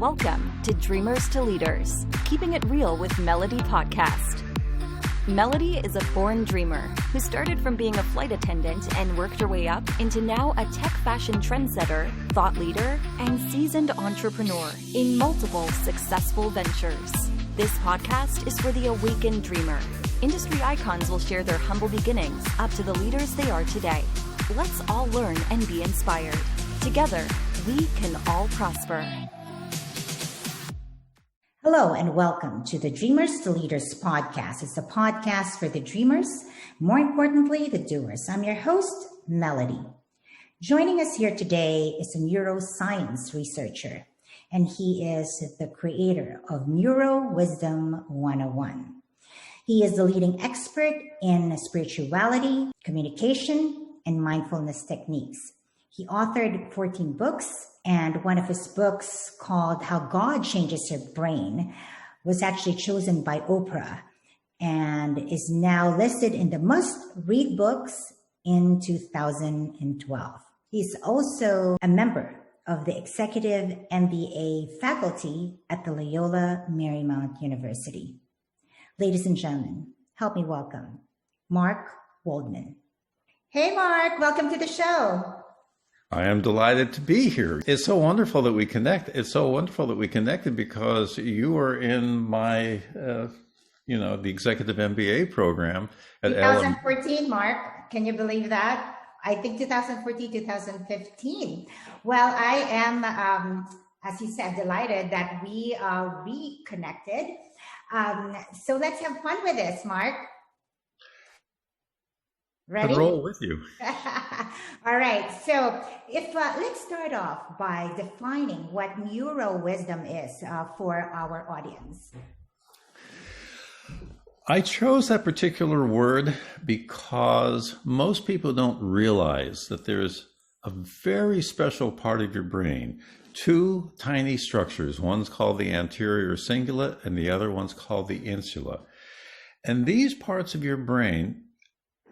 Welcome to Dreamers to Leaders, Keeping It Real with Melody podcast. Melody is a born dreamer who started from being a flight attendant and worked her way up into now a tech fashion trendsetter, thought leader, and seasoned entrepreneur in multiple successful ventures. This podcast is for the awakened dreamer. Industry icons will share their humble beginnings up to the leaders they are today. Let's all learn and be inspired. Together, we can all prosper. Hello and welcome to the Dreamers to Leaders podcast. It's a podcast for the dreamers, more importantly, the doers. I'm your host, Melody. Joining us here today is a neuroscience researcher, and he is the creator of NeuroWisdom 101. He is the leading expert in spirituality, communication, and mindfulness techniques. He authored 14 books, and one of his books called How God Changes Your Brain was actually chosen by Oprah and is now listed in the must-read books in 2012. He's also a member of the executive MBA faculty at the Loyola Marymount University. Ladies and gentlemen, help me welcome Mark Waldman. Hey, Mark, welcome to the show. I am delighted to be here. It's so wonderful that we connect. It's so wonderful that we connected because you were in my, the executive MBA program at 2014, Mark. Can you believe that? I think 2014, 2015. Well, I am, as you said, delighted that we reconnected. So let's have fun with this, Mark. Ready? I'll roll with you. All right. So let's start off by defining what NeuroWisdom is for our audience. I chose that particular word because most people don't realize that there's a very special part of your brain, two tiny structures. One's called the anterior cingulate and the other one's called the insula. And these parts of your brain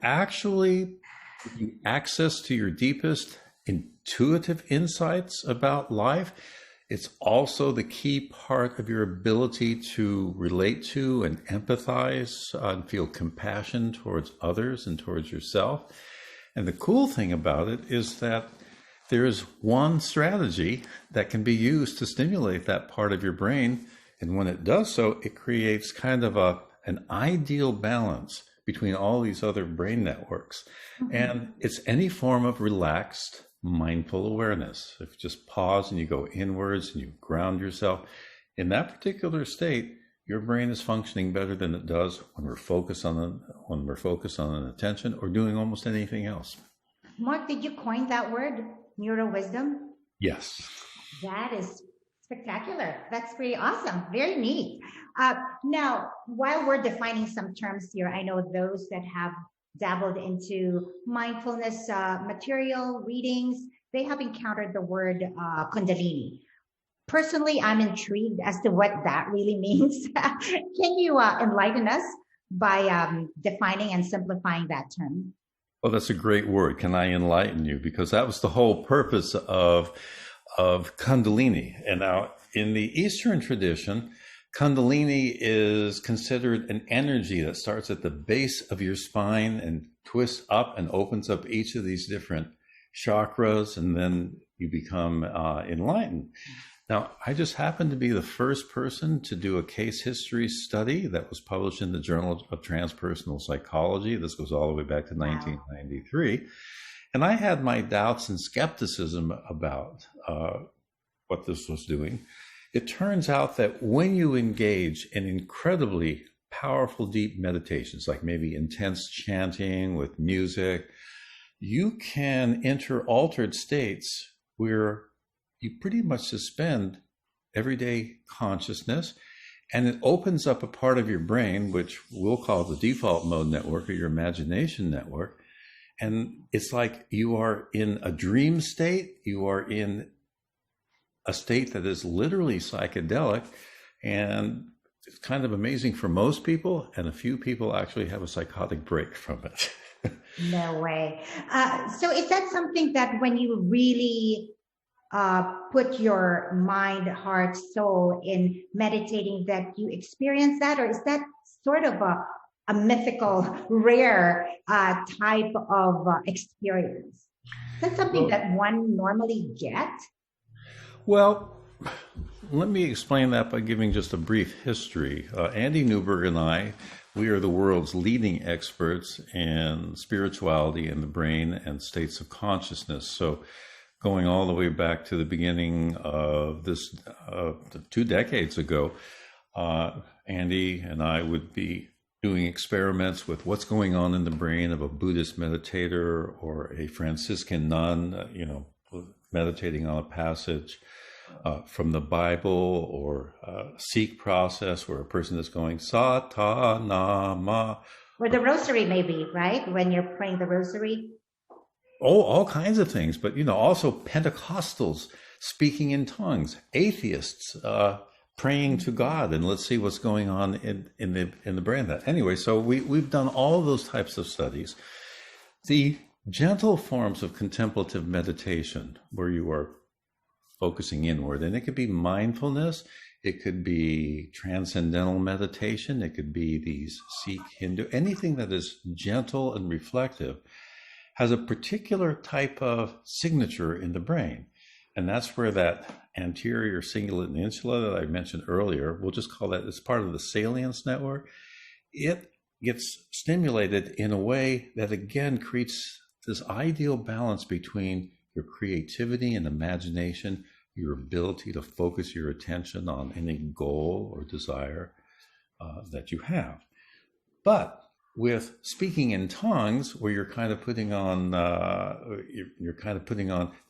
actually give you access to your deepest intuitive insights about life. It's also the key part of your ability to relate to and empathize and feel compassion towards others and towards yourself. And the cool thing about it is that there is one strategy that can be used to stimulate that part of your brain. And when it does so, it creates kind of an ideal balance between all these other brain networks. Mm-hmm. And it's any form of relaxed, mindful awareness. If you just pause and you go inwards and you ground yourself, in that particular state, your brain is functioning better than it does when we're focused on an attention or doing almost anything else. Mark, did you coin that word, NeuroWisdom? Yes. That is spectacular. That's pretty awesome. Very neat. Now, while we're defining some terms here, I know those that have dabbled into mindfulness material readings, they have encountered the word Kundalini. Personally, I'm intrigued as to what that really means. Can you enlighten us by defining and simplifying that term? Oh, that's a great word. Can I enlighten you? Because that was the whole purpose of Kundalini. And now in the Eastern tradition, Kundalini is considered an energy that starts at the base of your spine and twists up and opens up each of these different chakras, and then you become enlightened. Now, I just happened to be the first person to do a case history study that was published in the Journal of Transpersonal Psychology. This goes all the way back to 1993. And I had my doubts and skepticism about what this was doing. It turns out that when you engage in incredibly powerful, deep meditations, like maybe intense chanting with music, you can enter altered states where you pretty much suspend everyday consciousness, and it opens up a part of your brain, which we'll call the default mode network or your imagination network. And it's like you are in a dream state, you are in a state that is literally psychedelic, and it's kind of amazing for most people, and a few people actually have a psychotic break from it. No way. So is that something that when you really put your mind, heart, soul in meditating that you experience that? Or is that sort of a mythical, rare type of experience? Is that something that one normally gets? Well, let me explain that by giving just a brief history. Andy Newberg and I, we are the world's leading experts in spirituality and the brain and states of consciousness. So going all the way back to the beginning of this 2 decades ago, Andy and I would be doing experiments with what's going on in the brain of a Buddhist meditator or a Franciscan nun, meditating on a passage from the Bible, or Sikh process where a person is going Satanama. Or the rosary, maybe, right? When you're praying the rosary. Oh, all kinds of things. But, also Pentecostals speaking in tongues, atheists praying to God, and let's see what's going on in the brain. Anyway, so we've done all of those types of studies. The gentle forms of contemplative meditation, where you are focusing inward, and it could be mindfulness, it could be transcendental meditation, it could be these Sikh, Hindu, anything that is gentle and reflective has a particular type of signature in the brain. And that's where that anterior cingulate insula that I mentioned earlier, we'll just call that, as part of the salience network, it gets stimulated in a way that again creates this ideal balance between your creativity and imagination, your ability to focus your attention on any goal or desire that you have. But with speaking in tongues, where you're kind of putting on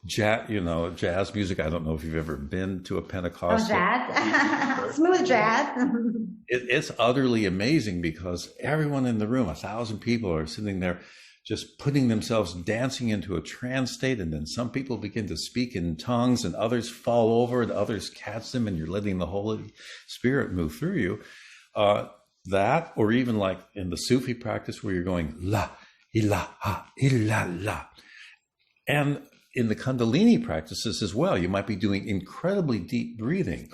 jazz music. I don't know if you've ever been to a Pentecostal. Jazz, smooth jazz. It's utterly amazing, because everyone in the room, 1,000 people, are sitting there just putting themselves, dancing into a trance state, and then some people begin to speak in tongues, and others fall over, and others catch them, and you're letting the Holy Spirit move through you. That, or even like in the Sufi practice, where you're going la ilaha illallah, and in the Kundalini practices as well, you might be doing incredibly deep breathing,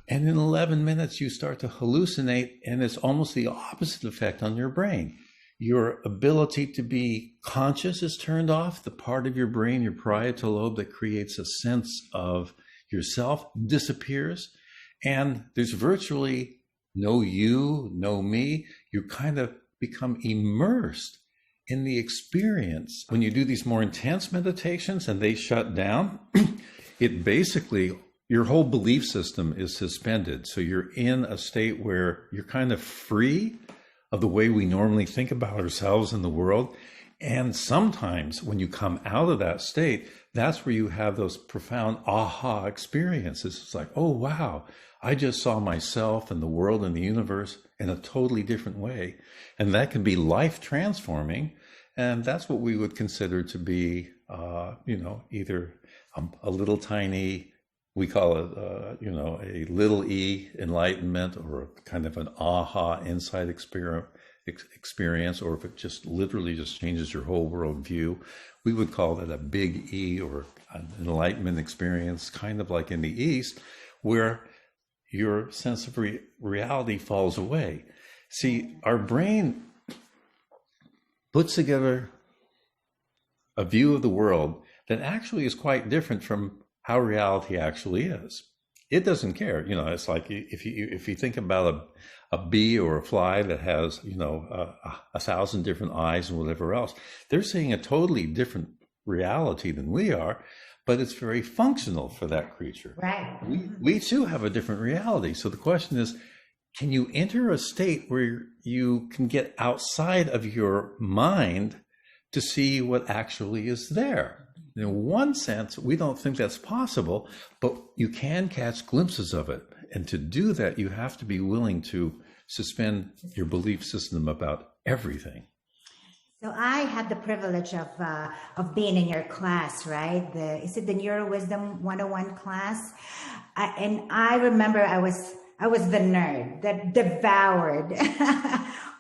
and in 11 minutes you start to hallucinate, and it's almost the opposite effect on your brain. Your ability to be conscious is turned off. The part of your brain, your parietal lobe, that creates a sense of yourself, disappears. And there's virtually no you, no me. You kind of become immersed in the experience. When you do these more intense meditations and they shut down, it basically, your whole belief system is suspended. So you're in a state where you're kind of free of the way we normally think about ourselves in the world. And sometimes when you come out of that state, that's where you have those profound aha experiences. It's like, oh, wow, I just saw myself and the world and the universe in a totally different way. And that can be life transforming. And that's what we would consider to be, either a little tiny, we call it, a little e enlightenment, or a kind of an aha insight experience, or if it just literally just changes your whole worldview, we would call that a big E, or an enlightenment experience, kind of like in the East, where your sense of reality falls away. See, our brain puts together a view of the world that actually is quite different from how reality actually is. It doesn't care. It's like if you think about a bee or a fly that has, 1,000 different eyes and whatever else, they're seeing a totally different reality than we are, but it's very functional for that creature. Right. We too have a different reality. So the question is, can you enter a state where you can get outside of your mind to see what actually is there? In one sense, we don't think that's possible, but you can catch glimpses of it. And to do that, you have to be willing to suspend your belief system about everything. So I had the privilege of being in your class, right? Is it the NeuroWisdom 101 class? And I remember I was the nerd that devoured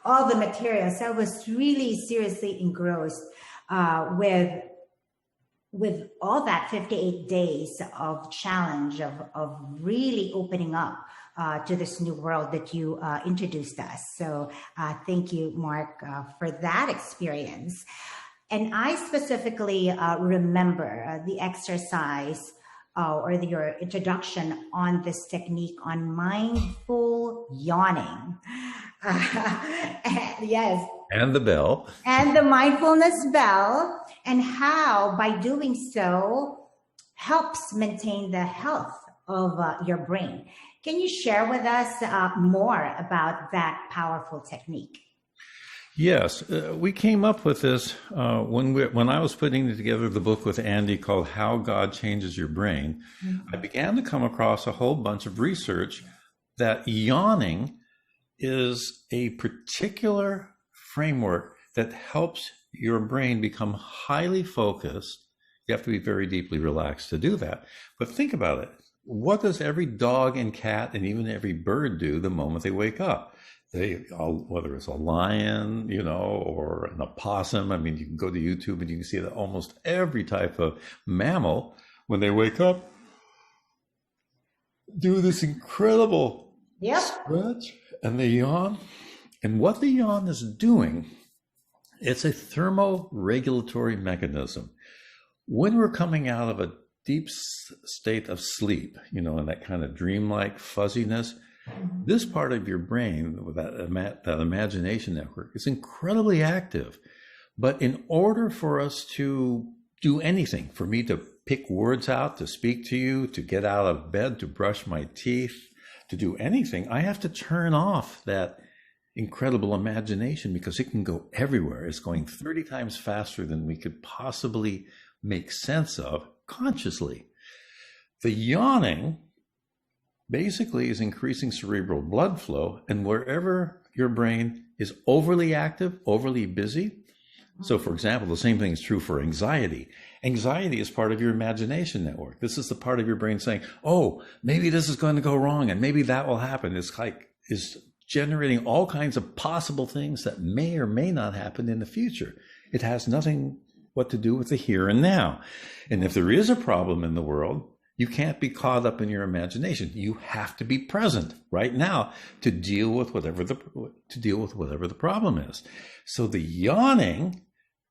all the materials. I was really seriously engrossed with with all that 58 days of challenge of really opening up to this new world that you introduced us. So thank you, Mark, for that experience. And I specifically remember the exercise your introduction on this technique on mindful yawning. Yes. And the bell. And the mindfulness bell, and how by doing so helps maintain the health of your brain. Can you share with us more about that powerful technique? Yes, we came up with this when I was putting together the book with Andy called How God Changes Your Brain. Mm-hmm. I began to come across a whole bunch of research that yawning is a particular framework that helps your brain become highly focused. You have to be very deeply relaxed to do that. But think about it. What does every dog and cat and even every bird do the moment they wake up? Whether it's a lion, or an opossum. I mean, you can go to YouTube and you can see that almost every type of mammal, when they wake up, do this incredible stretch and they yawn. And what the yawn is doing, it's a thermoregulatory mechanism. When we're coming out of a deep state of sleep, in that kind of dreamlike fuzziness, this part of your brain, that imagination network, is incredibly active. But in order for us to do anything, for me to pick words out, to speak to you, to get out of bed, to brush my teeth, to do anything, I have to turn off that incredible imagination because it can go everywhere. It's going 30 times faster than we could possibly make sense of consciously. The yawning basically is increasing cerebral blood flow, and wherever your brain is overly active, overly busy. So for example, the same thing is true for anxiety. Anxiety is part of your imagination network. This is the part of your brain saying, oh, maybe this is going to go wrong and maybe that will happen. It's generating all kinds of possible things that may or may not happen in the future. It has nothing what to do with the here and now. And if there is a problem in the world, you can't be caught up in your imagination. You have to be present right now to deal with whatever the problem is. So the yawning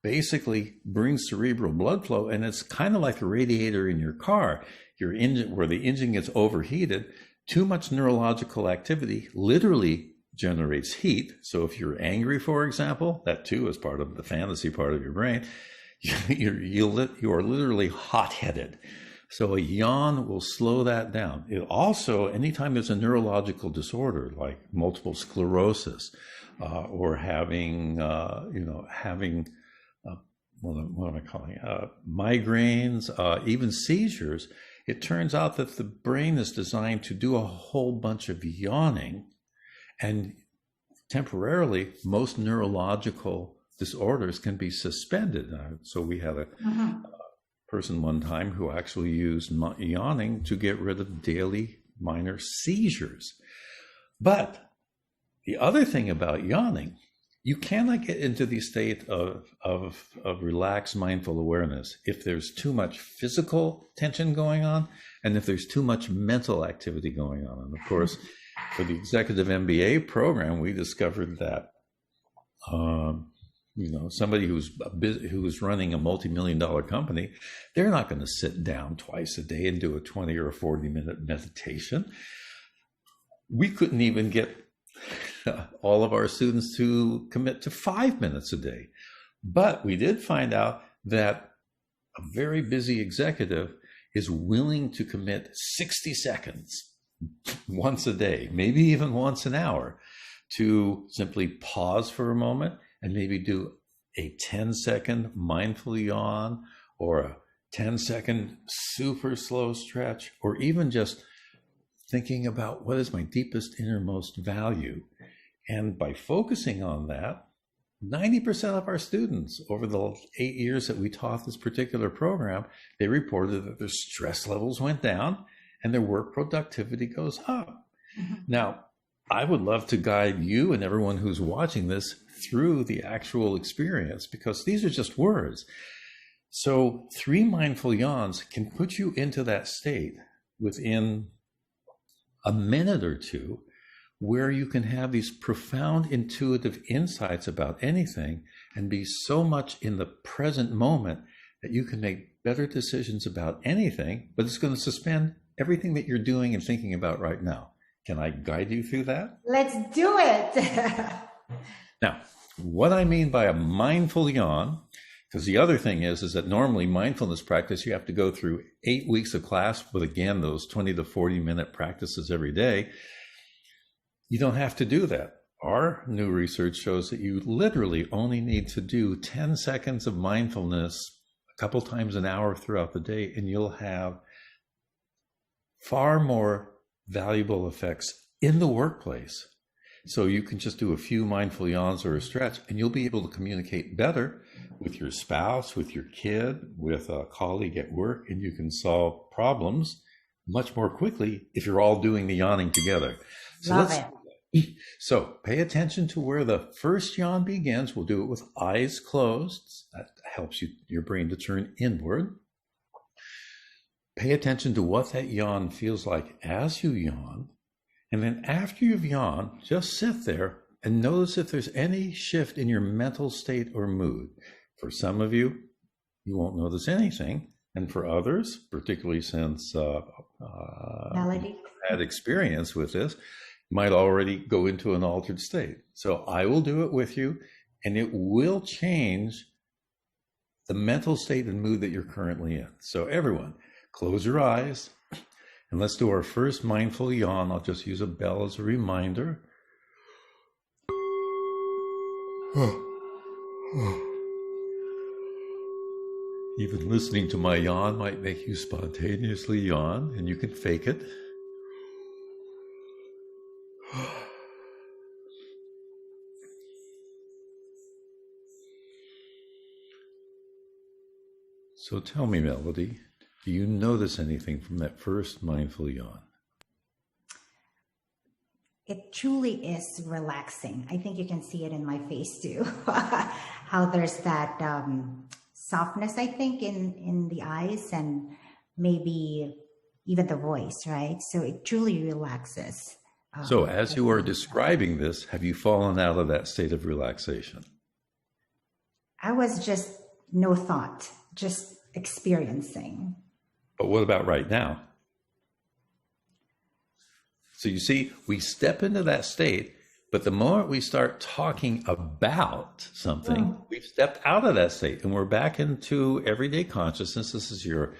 basically brings cerebral blood flow, and it's kind of like a radiator in your car. Your engine, where the engine gets overheated, too much neurological activity literally generates heat. So if you're angry, for example, that too is part of the fantasy part of your brain. You are literally hot-headed. So a yawn will slow that down. It also, anytime there's a neurological disorder like multiple sclerosis, or having what am I calling it? Migraines, even seizures, it turns out that the brain is designed to do a whole bunch of yawning, and temporarily most neurological disorders can be suspended. So we had a person one time who actually used yawning to get rid of daily minor seizures. But the other thing about yawning, you cannot get into the state of relaxed mindful awareness if there's too much physical tension going on and if there's too much mental activity going on. And of course, for the executive MBA program, we discovered that somebody who's running a multi-million-dollar company, they're not going to sit down twice a day and do a 20 or a 40-minute meditation. We couldn't even get all of our students to commit to 5 minutes a day. But we did find out that a very busy executive is willing to commit 60 seconds once a day, maybe even once an hour, to simply pause for a moment and maybe do a 10-second mindful yawn or a 10-second super slow stretch, or even just thinking about what is my deepest, innermost value. And by focusing on that, 90% of our students over the 8 years that we taught this particular program, they reported that their stress levels went down and their work productivity goes up. Mm-hmm. Now, I would love to guide you and everyone who's watching this through the actual experience, because these are just words. So 3 mindful yawns can put you into that state within a minute or two, where you can have these profound intuitive insights about anything and be so much in the present moment that you can make better decisions about anything, but it's going to suspend everything that you're doing and thinking about right now. Can I guide you through that? Let's do it. Now, what I mean by a mindful yawn, because the other thing is that normally mindfulness practice, you have to go through 8 weeks of class with, again, those 20 to 40 minute practices every day. You don't have to do that. Our new research shows that you literally only need to do 10 seconds of mindfulness a couple times an hour throughout the day, and you'll have far more valuable effects in the workplace. So you can just do a few mindful yawns or a stretch, and you'll be able to communicate better with your spouse, with your kid, with a colleague at work, and you can solve problems much more quickly if you're all doing the yawning together. Love it. So pay attention to where the first yawn begins. We'll do it with eyes closed. That helps your brain to turn inward. Pay attention to what that yawn feels like as you yawn. And then after you've yawned, just sit there and notice if there's any shift in your mental state or mood. For some of you, you won't notice anything. And for others, particularly since Melody had experience with this, might already go into an altered state. So I will do it with you, and it will change the mental state and mood that you're currently in. So everyone, close your eyes, and let's do our first mindful yawn. I'll just use a bell as a reminder. Even listening to my yawn might make you spontaneously yawn, and you can fake it. So tell me, Melody, do you notice anything from that first mindful yawn? It truly is relaxing. I think you can see it in my face too. How there's that softness, I think, in the eyes and maybe even the voice, right? So it truly relaxes. So as you are describing this, have you fallen out of that state of relaxation? I was just no thought, just experiencing. But what about right now? So you see, we step into that state, but the moment we start talking about something, we've stepped out of that state and we're back into everyday consciousness. This is your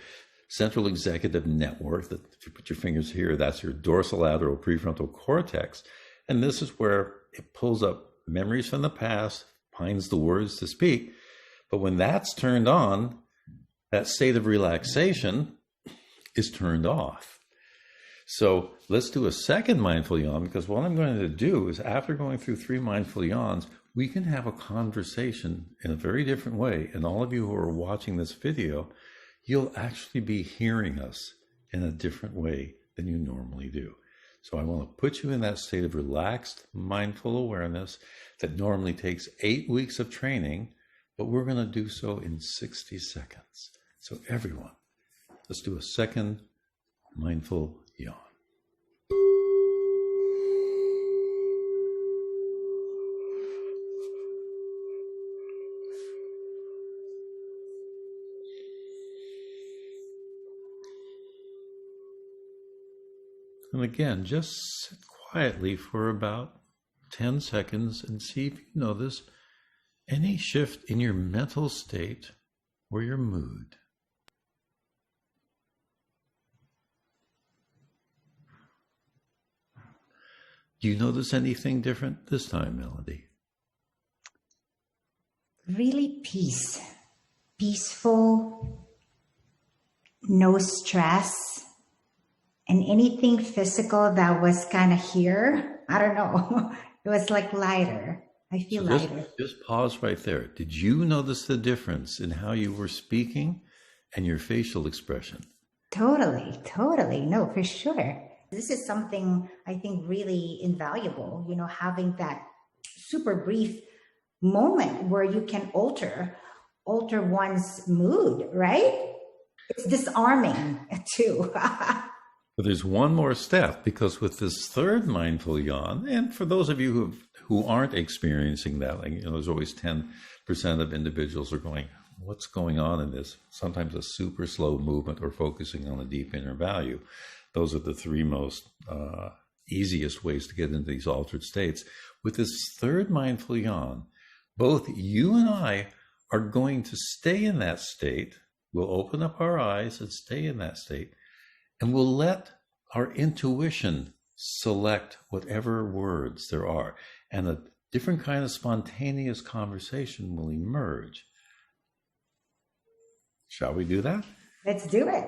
central executive network. That if you put your fingers here, that's your dorsolateral prefrontal cortex. And this is where it pulls up memories from the past, finds the words to speak. But when that's turned on, that state of relaxation is turned off. So let's do a second mindful yawn, because what I'm going to do is, after going through 3 mindful yawns, we can have a conversation in a very different way. And all of you who are watching this video, you'll actually be hearing us in a different way than you normally do. So I want to put you in that state of relaxed, mindful awareness that normally takes 8 weeks of training, but we're going to do so in 60 seconds. So everyone, let's do a second mindful yawn. And again, just sit quietly for about 10 seconds and see if you notice any shift in your mental state or your mood. Do you notice anything different this time, Melody? Really peaceful, no stress, and anything physical that was kind of here, I don't know, it was like lighter. I feel lighter. Just pause right there. Did you notice the difference in how you were speaking and your facial expression? Totally. No, for sure. This is something I think really invaluable, having that super brief moment where you can alter alter one's mood, right? It's disarming too. But there's one more step, because with this third mindful yawn, and for those of you who aren't experiencing that, like, there's always 10% of individuals are going, what's going on in this? Sometimes a super slow movement or focusing on a deep inner value. Those are the three most easiest ways to get into these altered states. With this third mindful yawn, both you and I are going to stay in that state. We'll open up our eyes and stay in that state. And we'll let our intuition select whatever words there are. And a different kind of spontaneous conversation will emerge. Shall we do that? Let's do it.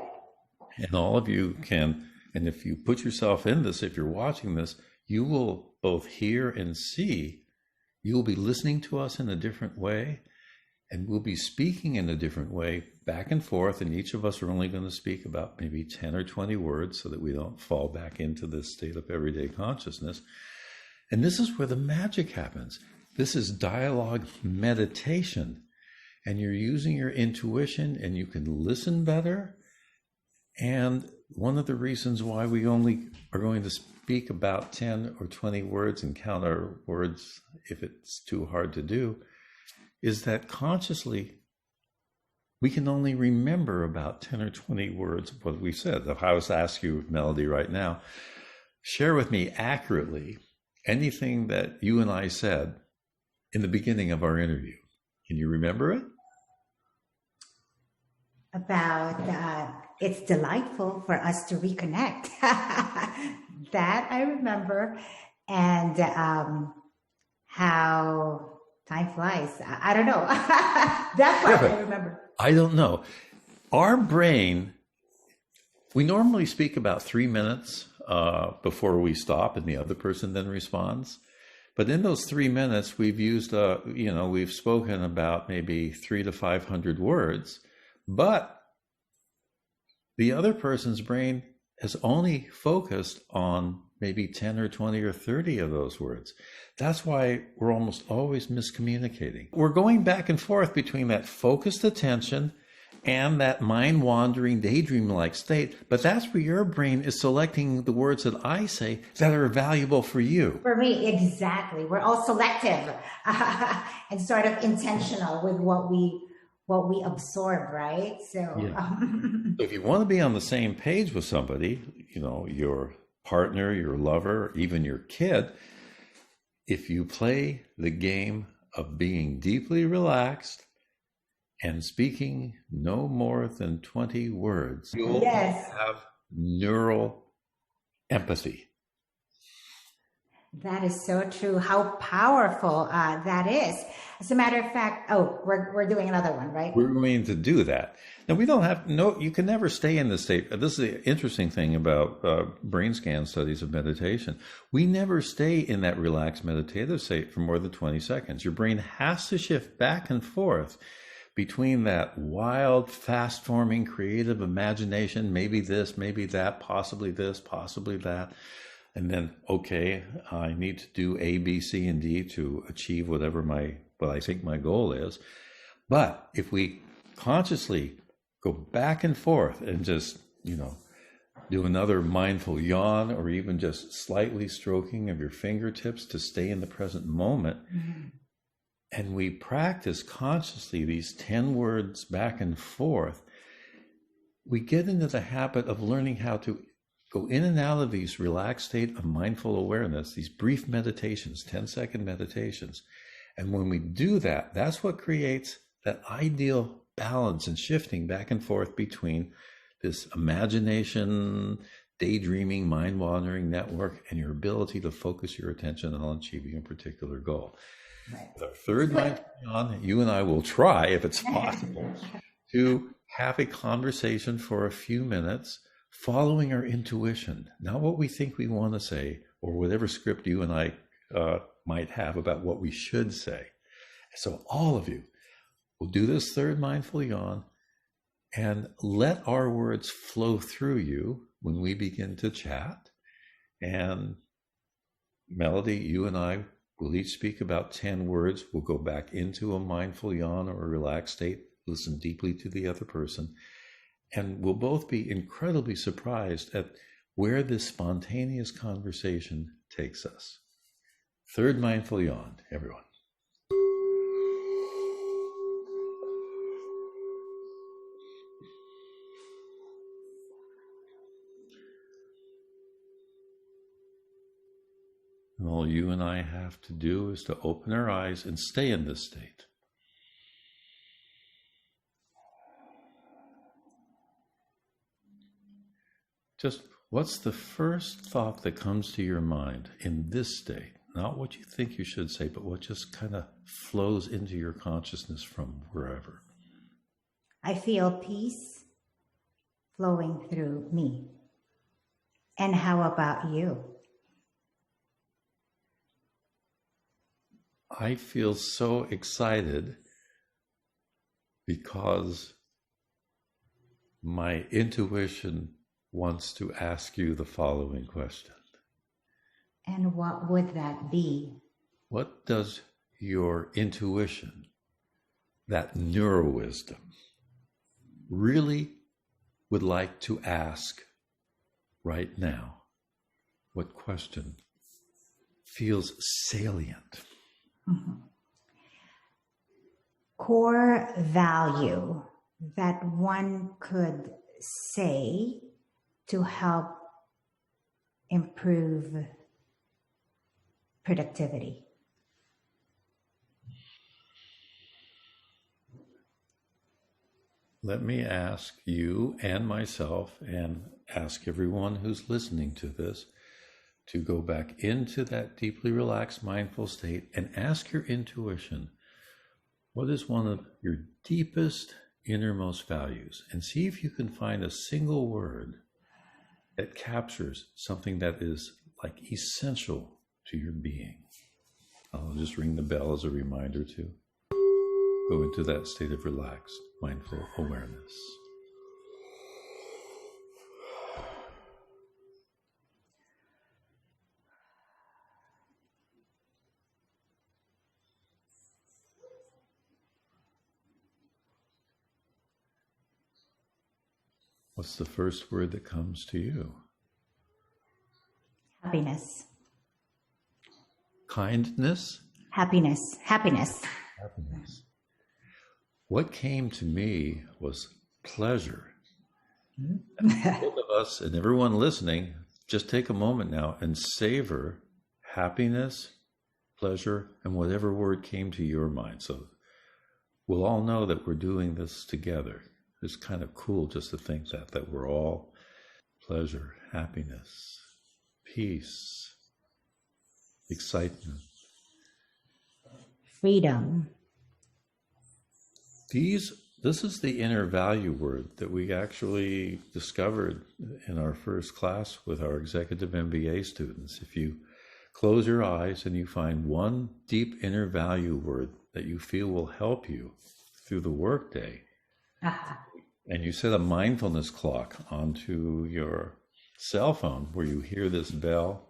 And all of you can, and if you put yourself in this, if you're watching this, you will both hear and see. You will be listening to us in a different way, and we'll be speaking in a different way back and forth. And each of us are only going to speak about maybe 10 or 20 words so that we don't fall back into this state of everyday consciousness. And this is where the magic happens. This is dialogue meditation. And you're using your intuition, and you can listen better. And one of the reasons why we only are going to speak about 10 or 20 words and count our words if it's too hard to do is that consciously we can only remember about 10 or 20 words of what we said. If I was to ask you, Melody, right now, share with me accurately anything that you and I said in the beginning of our interview. Can you remember it? About it's delightful for us to reconnect. That I remember. And how time flies. I don't know. That part I remember. I don't know. Our brain, we normally speak about 3 minutes before we stop, and the other person then responds. But in those 3 minutes, we've used, we've spoken about maybe 300 to 500 words, but the other person's brain has only focused on maybe 10 or 20 or 30 of those words. That's why we're almost always miscommunicating. We're going back and forth between that focused attention and that mind-wandering, daydream-like state. But that's where your brain is selecting the words that I say that are valuable for you. For me, exactly. We're all selective and sort of intentional with what we absorb, right? So, So if you want to be on the same page with somebody, your partner, your lover, even your kid, if you play the game of being deeply relaxed and speaking no more than 20 words, you'll have neural empathy. That is so true. How powerful that is. As a matter of fact, we're doing another one, right? We're going to do that. Now, we don't have, you can never stay in this state. This is the interesting thing about brain scan studies of meditation. We never stay in that relaxed meditative state for more than 20 seconds. Your brain has to shift back and forth between that wild, fast-forming, creative imagination, maybe this, maybe that, possibly this, possibly that. And then, okay, I need to do A, B, C, and D to achieve what I think my goal is. But if we consciously go back and forth and just, do another mindful yawn, or even just slightly stroking of your fingertips to stay in the present moment, and we practice consciously these 10 words back and forth, we get into the habit of learning how to go in and out of these relaxed state of mindful awareness, these brief meditations, 10-second meditations. And when we do that, that's what creates that ideal balance and shifting back and forth between this imagination, daydreaming, mind-wandering network, and your ability to focus your attention on achieving a particular goal. Right. The third mindful yawn, you and I will try, if it's possible, to have a conversation for a few minutes following our intuition, not what we think we want to say, or whatever script you and I might have about what we should say. So all of you will do this third mindful yawn and let our words flow through you when we begin to chat. And Melody, you and I will each speak about 10 words. We'll go back into a mindful yawn or a relaxed state listen deeply to the other person, and we'll both be incredibly surprised at where this spontaneous conversation takes us. Third mindful yawn, everyone. And all you and I have to do is to open our eyes and stay in this state. Just what's the first thought that comes to your mind in this state? Not what you think you should say, but what just kind of flows into your consciousness from wherever. I feel peace flowing through me. And how about you? I feel so excited because my intuition wants to ask you the following question. And what would that be? What does your intuition, that NeuroWisdom, really would like to ask right now? What question feels salient? Mm-hmm. Core value that one could say to help improve productivity. Let me ask you and myself, and ask everyone who's listening to this, to go back into that deeply relaxed, mindful state and ask your intuition, what is one of your deepest, innermost values? And see if you can find a single word that captures something that is like essential to your being. I'll just ring the bell as a reminder to go into that state of relaxed, mindful awareness. What's the first word that comes to you? Happiness. Kindness? Happiness. Happiness. Happiness. What came to me was pleasure. And both of us and everyone listening, just take a moment now and savor happiness, pleasure, and whatever word came to your mind. So we'll all know that we're doing this together. It's kind of cool just to think that we're all pleasure, happiness, peace, excitement, freedom. This is the inner value word that we actually discovered in our first class with our executive MBA students. If you close your eyes and you find one deep inner value word that you feel will help you through the workday, and you set a mindfulness clock onto your cell phone where you hear this bell,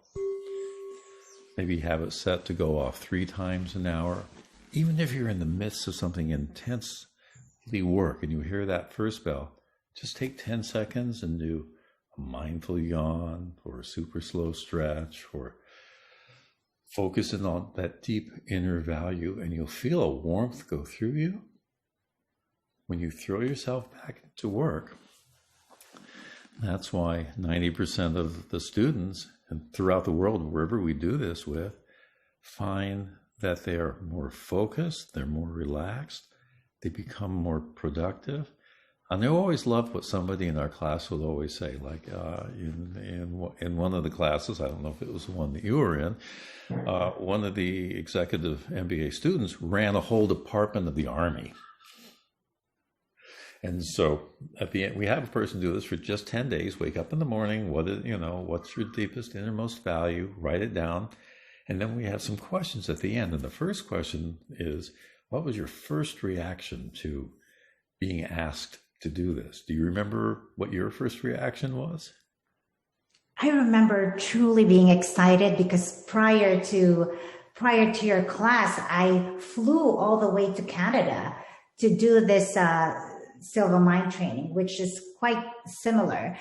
maybe have it set to go off 3 times an hour. Even if you're in the midst of something intensely work and you hear that first bell, just take 10 seconds and do a mindful yawn or a super slow stretch, or focusing on that deep inner value, and you'll feel a warmth go through you. When you throw yourself back to work, that's why 90% of the students and throughout the world, wherever we do this with, find that they are more focused, they're more relaxed, they become more productive. And I always loved what somebody in our class would always say, like in one of the classes, I don't know if it was the one that you were in, one of the executive MBA students ran a whole department of the Army. And so at the end, we have a person do this for just 10 days, wake up in the morning, what's your deepest, innermost value, write it down. And then we have some questions at the end. And the first question is, what was your first reaction to being asked to do this? Do you remember what your first reaction was? I remember truly being excited because prior to your class, I flew all the way to Canada to do this Silva Mind training, which is quite similar.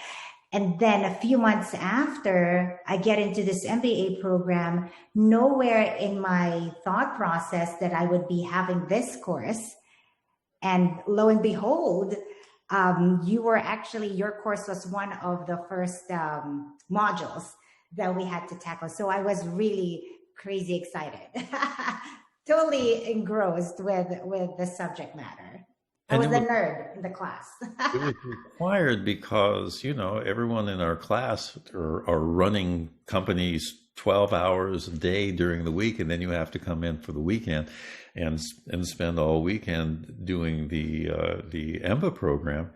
And then a few months after, I get into this MBA program, nowhere in my thought process that I would be having this course. And lo and behold, your course was one of the first modules that we had to tackle. So I was really crazy excited, totally engrossed with the subject matter. I was a nerd in the class. It was required because, everyone in our class are running companies 12 hours a day during the week, and then you have to come in for the weekend and spend all weekend doing the EMBA program.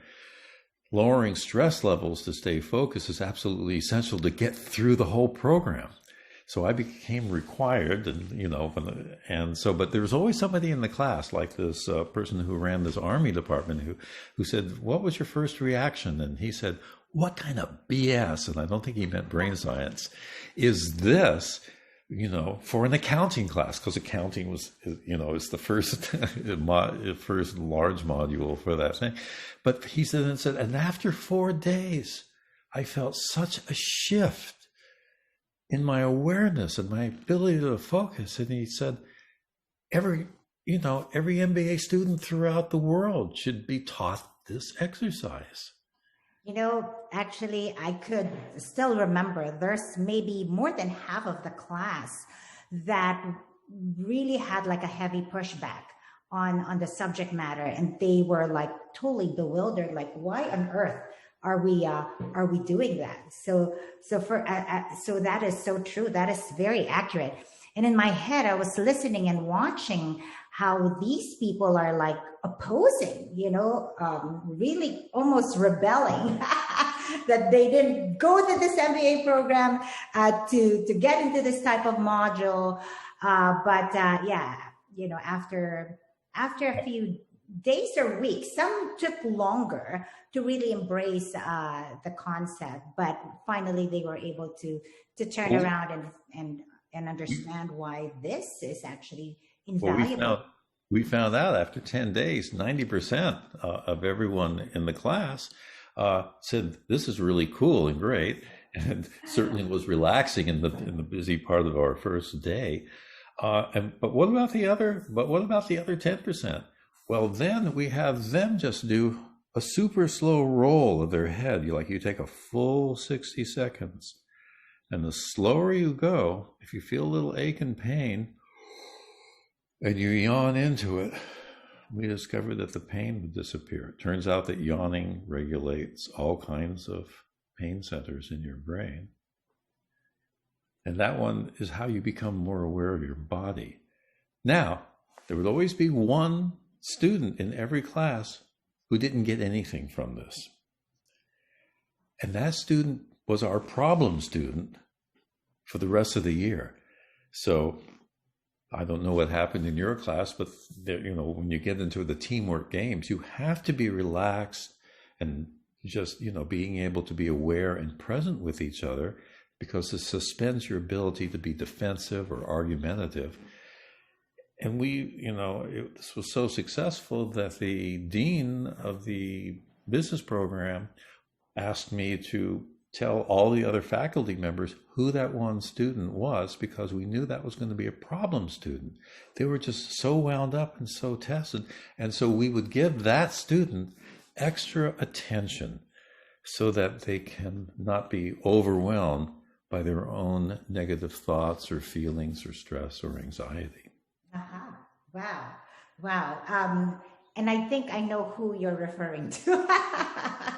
Lowering stress levels to stay focused is absolutely essential to get through the whole program. So I became required, but there was always somebody in the class, like this person who ran this Army department, who said, "What was your first reaction?" And he said, "What kind of BS?" And I don't think he meant brain science. Is this, for an accounting class? Because accounting was, is the first first large module for that thing. But he said, and after 4 days, I felt such a shift in my awareness and my ability to focus. And he said, every MBA student throughout the world should be taught this exercise. Actually, I could still remember there's maybe more than half of the class that really had like a heavy pushback on the subject matter. And they were like totally bewildered, like, why on earth are we doing that? So that is so true. That is very accurate. And in my head, I was listening and watching how these people are like opposing, really almost rebelling that they didn't go to this MBA program to get into this type of module. After a few days or weeks, some took longer to really embrace the concept, but finally they were able to turn around and understand why this is actually invaluable. We found out after 10 days, 90% of everyone in the class said this is really cool and great, and certainly was relaxing in the busy part of our first day. But what about the other 10%? Well, then we have them just do a super slow roll of their head. You take a full 60 seconds. And the slower you go, if you feel a little ache and pain, and you yawn into it, we discovered that the pain would disappear. It turns out that yawning regulates all kinds of pain centers in your brain. And that one is how you become more aware of your body. Now, there would always be one student in every class who didn't get anything from this. And that student was our problem student for the rest of the year. So I don't know what happened in your class, but when you get into the teamwork games, you have to be relaxed and just, being able to be aware and present with each other, because it suspends your ability to be defensive or argumentative. And this was so successful that the dean of the business program asked me to tell all the other faculty members who that one student was, because we knew that was going to be a problem student. They were just so wound up and so tested. And so we would give that student extra attention so that they can not be overwhelmed by their own negative thoughts or feelings or stress or anxiety. Wow. And I think I know who you're referring to.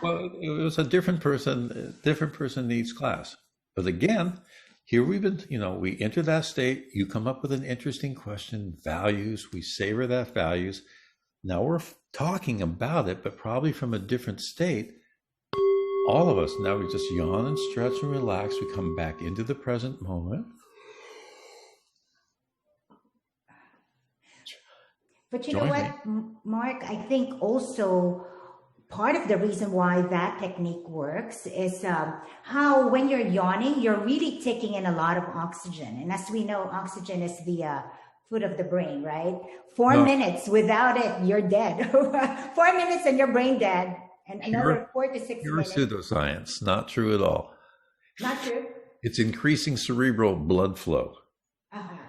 Well, it was a different person in each class. But again, here we've been, we enter that state, you come up with an interesting question, values, we savor that values. Now we're talking about it, but probably from a different state. All of us, now we just yawn and stretch and relax. We come back into the present moment. But you know what, Mark, I think also part of the reason why that technique works is how when you're yawning, you're really taking in a lot of oxygen. And as we know, oxygen is the food of the brain, right? 4 minutes without it, you're dead. 4 minutes and your brain dead, and another 4 to 6 pure minutes. Pseudoscience, not true at all. Not true. It's increasing cerebral blood flow.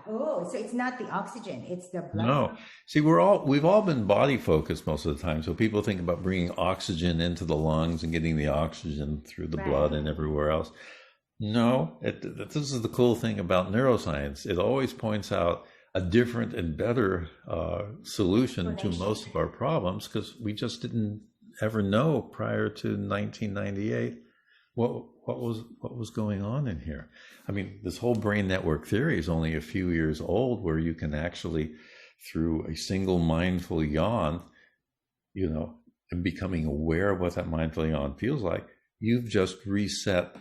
Oh, so it's not the oxygen, it's the blood. No. See, we've all been body focused most of the time. So people think about bringing oxygen into the lungs and getting the oxygen through the blood and everywhere else. No, this is the cool thing about neuroscience. It always points out a different and better solution to most of our problems, because we just didn't ever know prior to 1998 what was going on in here. I mean, this whole brain network theory is only a few years old, where you can actually, through a single mindful yawn, and becoming aware of what that mindful yawn feels like, you've just reset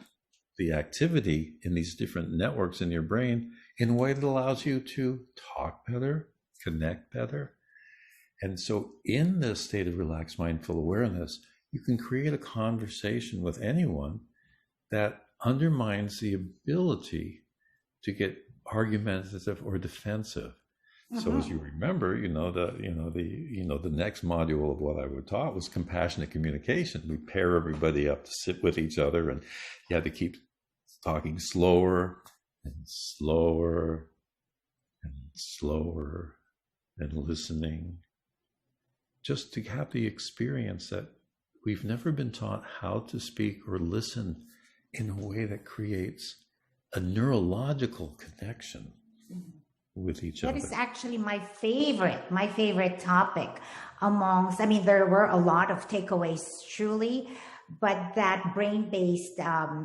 the activity in these different networks in your brain in a way that allows you to talk better, connect better. And so in this state of relaxed mindful awareness, you can create a conversation with anyone that undermines the ability to get argumentative or defensive. So as you remember, the next module of what I would taught was compassionate communication. We pair everybody up to sit with each other, and you had to keep talking slower and slower and slower and listening, just to have the experience that we've never been taught how to speak or listen in a way that creates a neurological connection with each other. That is actually my favorite topic amongst, there were a lot of takeaways truly, but that brain-based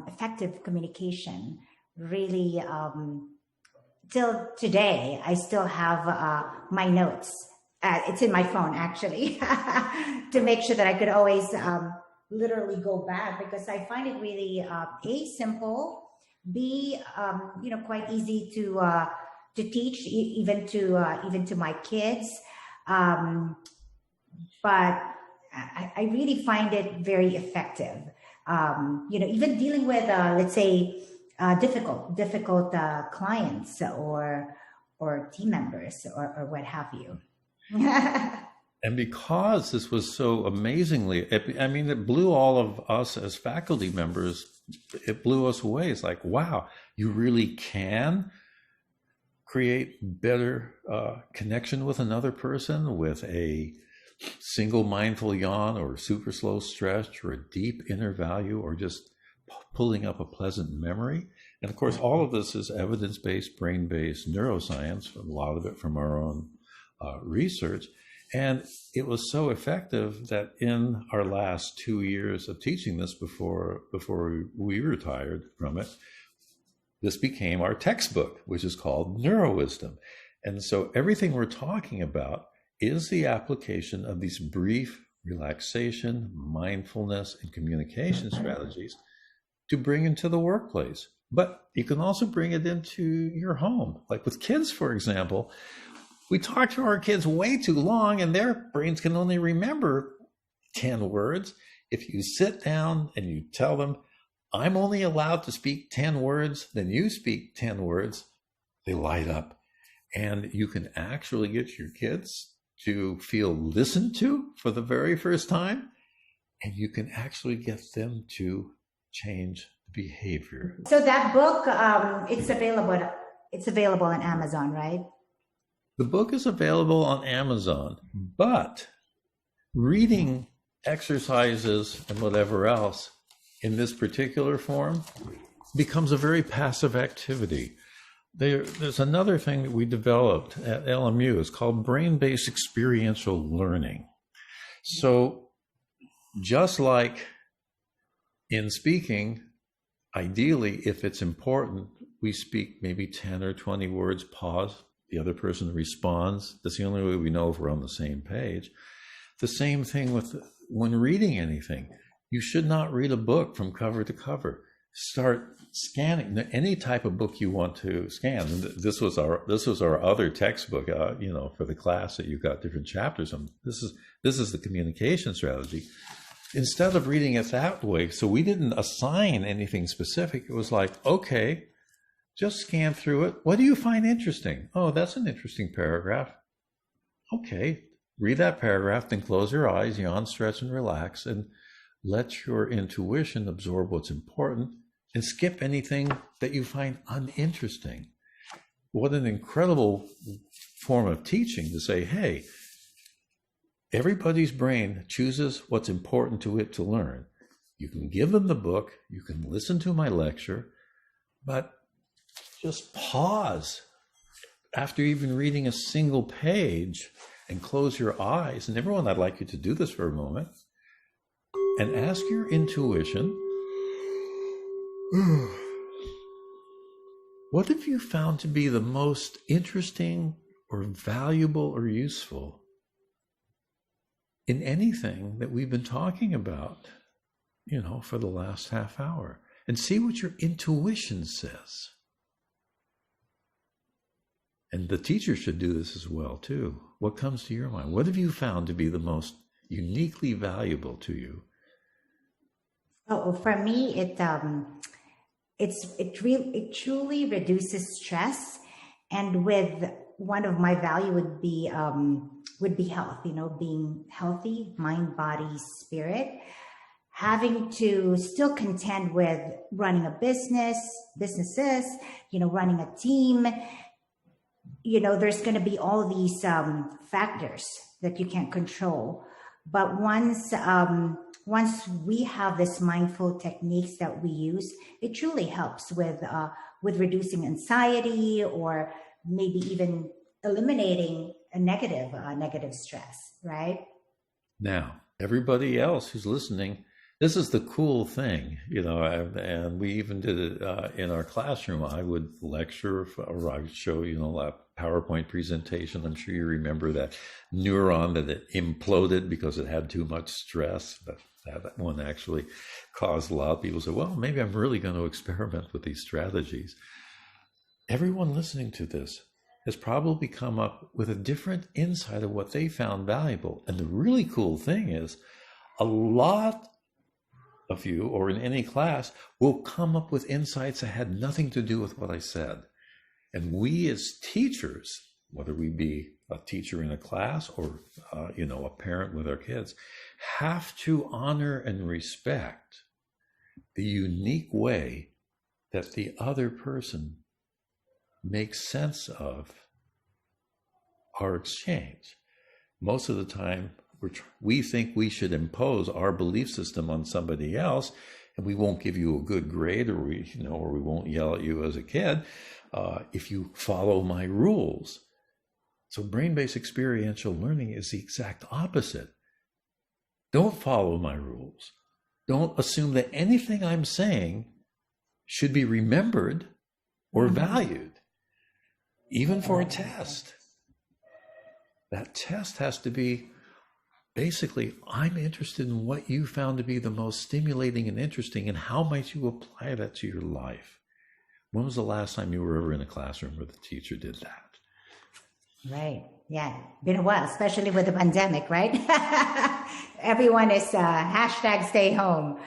effective communication really, till today, I still have my notes. It's in my phone actually, to make sure that I could always literally go back, because I find it really A, simple, B, quite easy to teach, even to my kids. But I really find it very effective. Even dealing with, let's say, difficult clients or team members or what have you. And because this was so amazingly, it blew all of us as faculty members, it blew us away. It's like, wow, you really can create better connection with another person with a single mindful yawn, or super slow stretch, or a deep inner value, or just pulling up a pleasant memory. And of course, all of this is evidence-based, brain-based neuroscience, a lot of it from our own research. And it was so effective that in our last 2 years of teaching this, before we retired from it, this became our textbook, which is called NeuroWisdom. And so everything we're talking about is the application of these brief relaxation, mindfulness, and communication strategies to bring into the workplace. But you can also bring it into your home. Like with kids, for example, we talk to our kids way too long, and their brains can only remember 10 words. If you sit down and you tell them, I'm only allowed to speak 10 words, then you speak 10 words, they light up. And you can actually get your kids to feel listened to for the very first time, and you can actually get them to change behavior. So that book, it's available on Amazon, right? The book is available on Amazon, but reading exercises and whatever else in this particular form becomes a very passive activity. There's another thing that we developed at LMU. It's called brain-based experiential learning. So just like in speaking, ideally, if it's important, we speak maybe 10 or 20 words, pause, the other person responds. That's the only way we know if we're on the same page. The same thing with when reading anything. You should not read a book from cover to cover. Start scanning any type of book you want to scan. This was our other textbook, for the class that you've got different chapters on. This is the communication strategy. Instead of reading it that way, so we didn't assign anything specific. It was like, okay, Just scan through it. What do you find interesting? Oh, that's an interesting paragraph. Okay, read that paragraph, then close your eyes, yawn, stretch, and relax, and let your intuition absorb what's important and skip anything that you find uninteresting. What an incredible form of teaching to say, hey, everybody's brain chooses what's important to it to learn. You can give them the book, you can listen to my lecture, but just pause after even reading a single page and close your eyes. And everyone, I'd like you to do this for a moment and ask your intuition, what have you found to be the most interesting or valuable or useful in anything that we've been talking about, for the last half hour? And see what your intuition says. And the teacher should do this as well, too. What comes to your mind? What have you found to be the most uniquely valuable to you? Oh, for me, it truly reduces stress. And with one of my value would be health, being healthy, mind, body, spirit. Having to still contend with running a businesses, running a team. There's going to be all these factors that you can't control. But once we have this mindful techniques that we use, it truly helps with reducing anxiety, or maybe even eliminating a negative stress, right? Now, everybody else who's listening, this is the cool thing, and we even did it in our classroom. I would lecture, or I would show, a PowerPoint presentation. I'm sure you remember that neuron that it imploded because it had too much stress. But that one actually caused a lot of people to say, well, maybe I'm really going to experiment with these strategies. Everyone listening to this has probably come up with a different insight of what they found valuable. And the really cool thing is, a lot of you, or in any class, will come up with insights that had nothing to do with what I said. And we as teachers, whether we be a teacher in a class or a parent with our kids, have to honor and respect the unique way that the other person makes sense of our exchange. Most of the time, we think we should impose our belief system on somebody else, and we won't give you a good grade, or we won't yell at you as a kid if you follow my rules. So brain-based experiential learning is the exact opposite. Don't follow my rules. Don't assume that anything I'm saying should be remembered or valued, even for a test. That test has to be basically, I'm interested in what you found to be the most stimulating and interesting, and how might you apply that to your life? When was the last time you were ever in a classroom where the teacher did that? Right. Yeah. Been a while, especially with the pandemic, right? Everyone is hashtag stay home.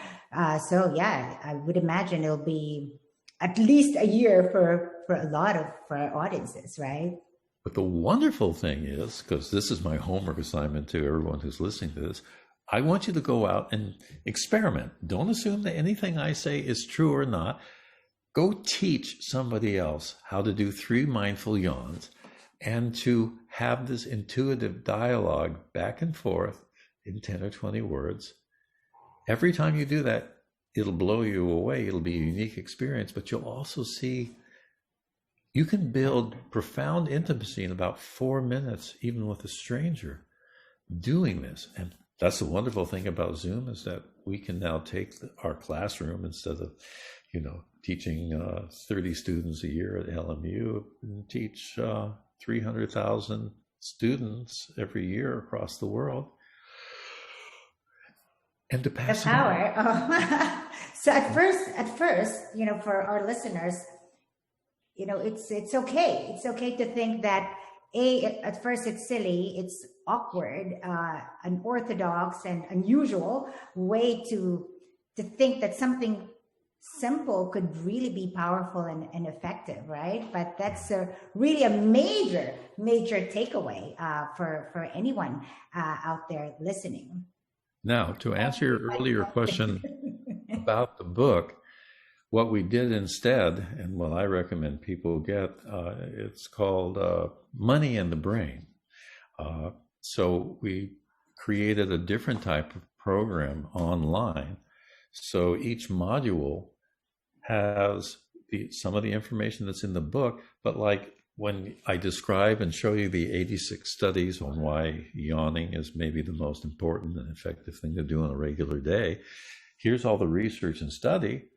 So yeah, I would imagine it'll be at least a year for a lot of our audiences, right? But the wonderful thing is, because this is my homework assignment to everyone who's listening to this, I want you to go out and experiment. Don't assume that anything I say is true or not. Go teach somebody else how to do 3 mindful yawns, and to have this intuitive dialogue back and forth in 10 or 20 words. Every time you do that, it'll blow you away. It'll be a unique experience, but you'll also see you can build profound intimacy in about 4 minutes, even with a stranger, doing this. And that's the wonderful thing about Zoom, is that we can now take our classroom, instead of, teaching 30 students a year at LMU, and teach 300,000 students every year across the world. And to pass the power. Oh. So at first, for our listeners, it's okay. It's okay to think that at first it's silly, it's awkward, unorthodox and unusual way to think that something simple could really be powerful and effective, right? But that's really a major takeaway for anyone out there listening. Now, to answer your earlier question about the book, what we did instead, and what I recommend people get, it's called Money in the Brain. So we created a different type of program online. So each module has some of the information that's in the book, but like when I describe and show you the 86 studies on why yawning is maybe the most important and effective thing to do on a regular day, here's all the research and study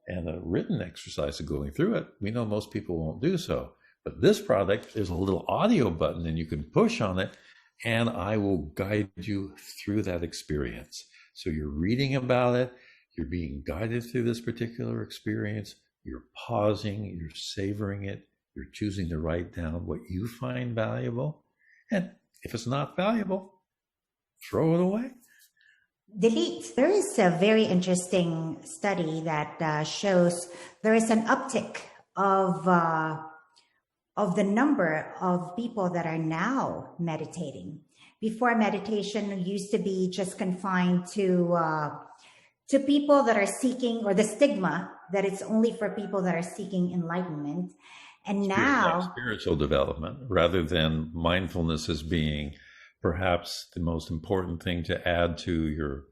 and a written exercise of going through it. We know most people won't do so. But this product, there's a little audio button and you can push on it, and I will guide you through that experience. So you're reading about it, you're being guided through this particular experience, you're pausing, you're savoring it, you're choosing to write down what you find valuable. And if it's not valuable, throw it away. Delete. There is a very interesting study that shows there is an uptick of the number of people that are now meditating. Before, meditation used to be just confined to people that are seeking, or the stigma that it's only for people that are seeking enlightenment. And now spiritual development, rather than mindfulness as being perhaps the most important thing to add to your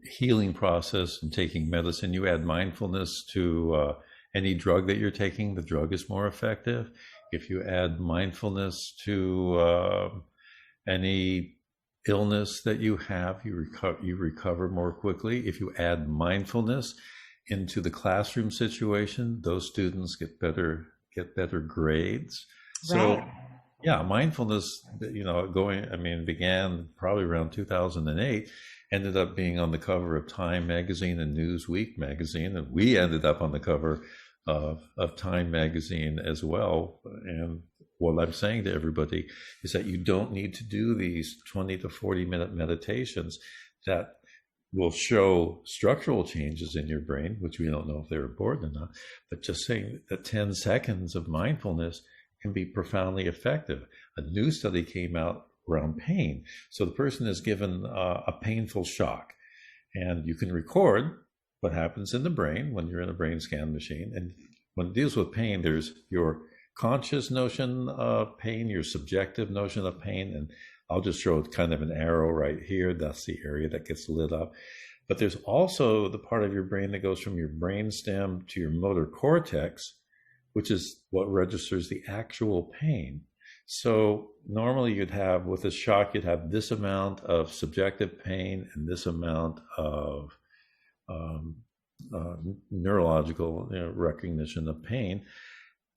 healing process and taking medicine. You add mindfulness to any drug that you're taking, the drug is more effective. If you add mindfulness to any illness that you have, you recover more quickly. If you add mindfulness into the classroom situation, those students get better grades. So right. Yeah, mindfulness, began probably around 2008, ended up being on the cover of Time magazine and Newsweek magazine, and we ended up on the cover of Time magazine as well. And what I'm saying to everybody is that you don't need to do these 20 to 40 minute meditations that will show structural changes in your brain, which we don't know if they're important or not, but just saying that 10 seconds of mindfulness can be profoundly effective. A new study came out around pain. So the person is given a painful shock, and you can record what happens in the brain when you're in a brain scan machine. And when it deals with pain, there's your conscious notion of pain, your subjective notion of pain, and I'll just show kind of an arrow right here. That's the area that gets lit up. But there's also the part of your brain that goes from your brainstem to your motor cortex, which is what registers the actual pain. So normally you'd have, with a shock, you'd have this amount of subjective pain and this amount of neurological recognition of pain.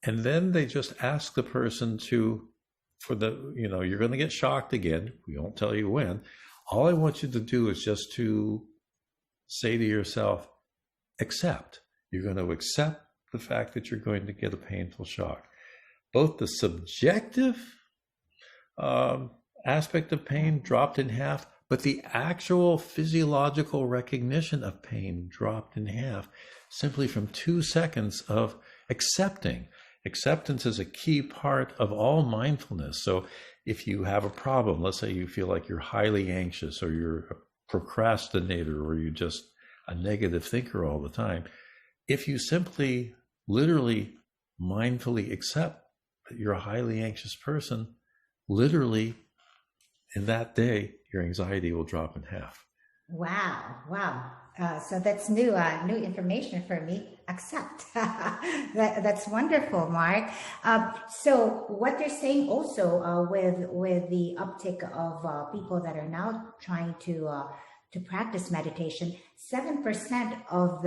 And then they just ask the person you're going to get shocked again. We won't tell you when. All I want you to do is just to say to yourself, accept. You're going to accept the fact that you're going to get a painful shock. Both the subjective aspect of pain dropped in half, but the actual physiological recognition of pain dropped in half simply from 2 seconds of accepting. Acceptance is a key part of all mindfulness. So if you have a problem, let's say you feel like you're highly anxious, or you're a procrastinator, or you're just a negative thinker all the time, if you simply literally mindfully accept that you're a highly anxious person, literally in that day, your anxiety will drop in half. Wow. So that's new information for me. Accept. That's wonderful, Mark. So what they're saying also with the uptick of people that are now trying to practice meditation, 7% of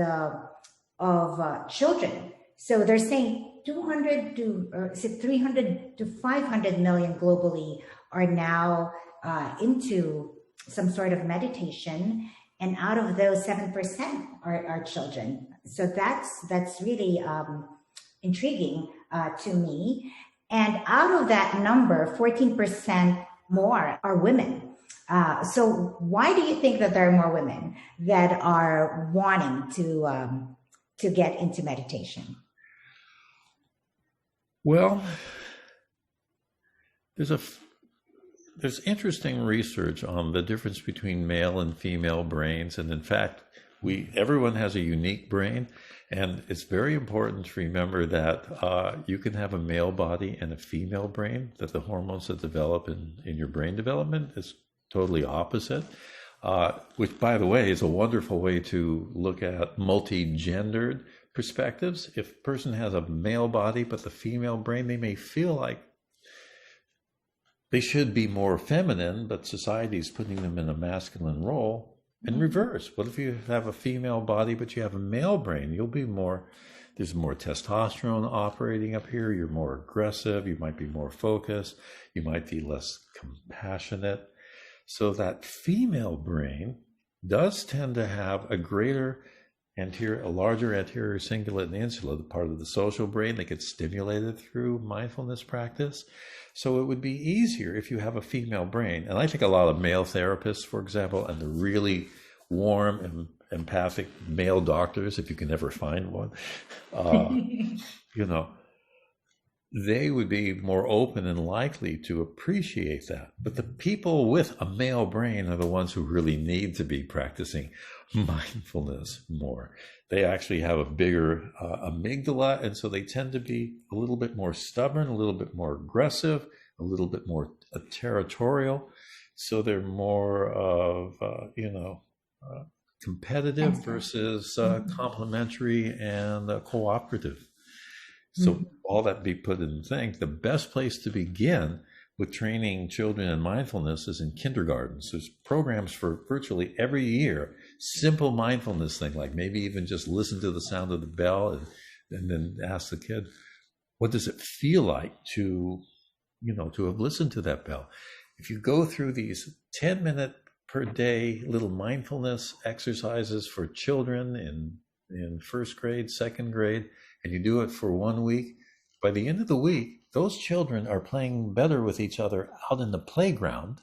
children. So they're saying 300 to 500 million globally are now into some sort of meditation, and out of those, 7% are children. So that's really intriguing to me. And out of that number, 14% more are women. So why do you think that there are more women that are wanting to get into meditation? Well, there's interesting research on the difference between male and female brains, and in fact, everyone has a unique brain, and it's very important to remember that you can have a male body and a female brain, that the hormones that develop in your brain development is totally opposite, which, by the way, is a wonderful way to look at multi-gendered perspectives. If a person has a male body but the female brain, they may feel like they should be more feminine, but society is putting them in a masculine role. And reverse. What if you have a female body, but you have a male brain? You'll be there's more testosterone operating up here. You're more aggressive. You might be more focused. You might be less compassionate. So that female brain does tend to have a larger anterior cingulate and insula, the part of the social brain that gets stimulated through mindfulness practice. So it would be easier if you have a female brain. And I think a lot of male therapists, for example, and the really warm and empathic male doctors, if you can ever find one, they would be more open and likely to appreciate that. But the people with a male brain are the ones who really need to be practicing mindfulness more. They actually have a bigger amygdala, and so they tend to be a little bit more stubborn, a little bit more aggressive, a little bit more territorial. So they're more of, competitive versus complementary and cooperative. So all that be put in the thing. The best place to begin with training children in mindfulness is in kindergartens. There's programs for virtually every year, simple mindfulness thing, like maybe even just listen to the sound of the bell and then ask the kid, what does it feel like to have listened to that bell? If you go through these 10-minute per day little mindfulness exercises for children in first grade, second grade, and you do it for 1 week, by the end of the week, those children are playing better with each other out in the playground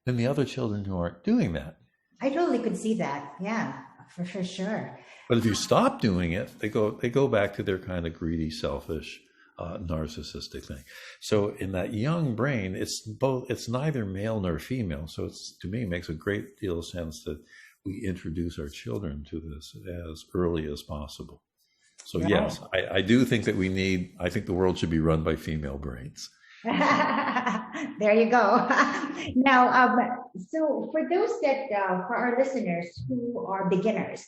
than the other children who aren't doing that. I totally could see that. Yeah, for sure. But if you stop doing it, they go back to their kind of greedy, selfish, narcissistic thing. So in that young brain, it's neither male nor female. So to me, it makes a great deal of sense that we introduce our children to this as early as possible. So yes, I do think that I think the world should be run by female brains. There you go. Now, so for those for our listeners who are beginners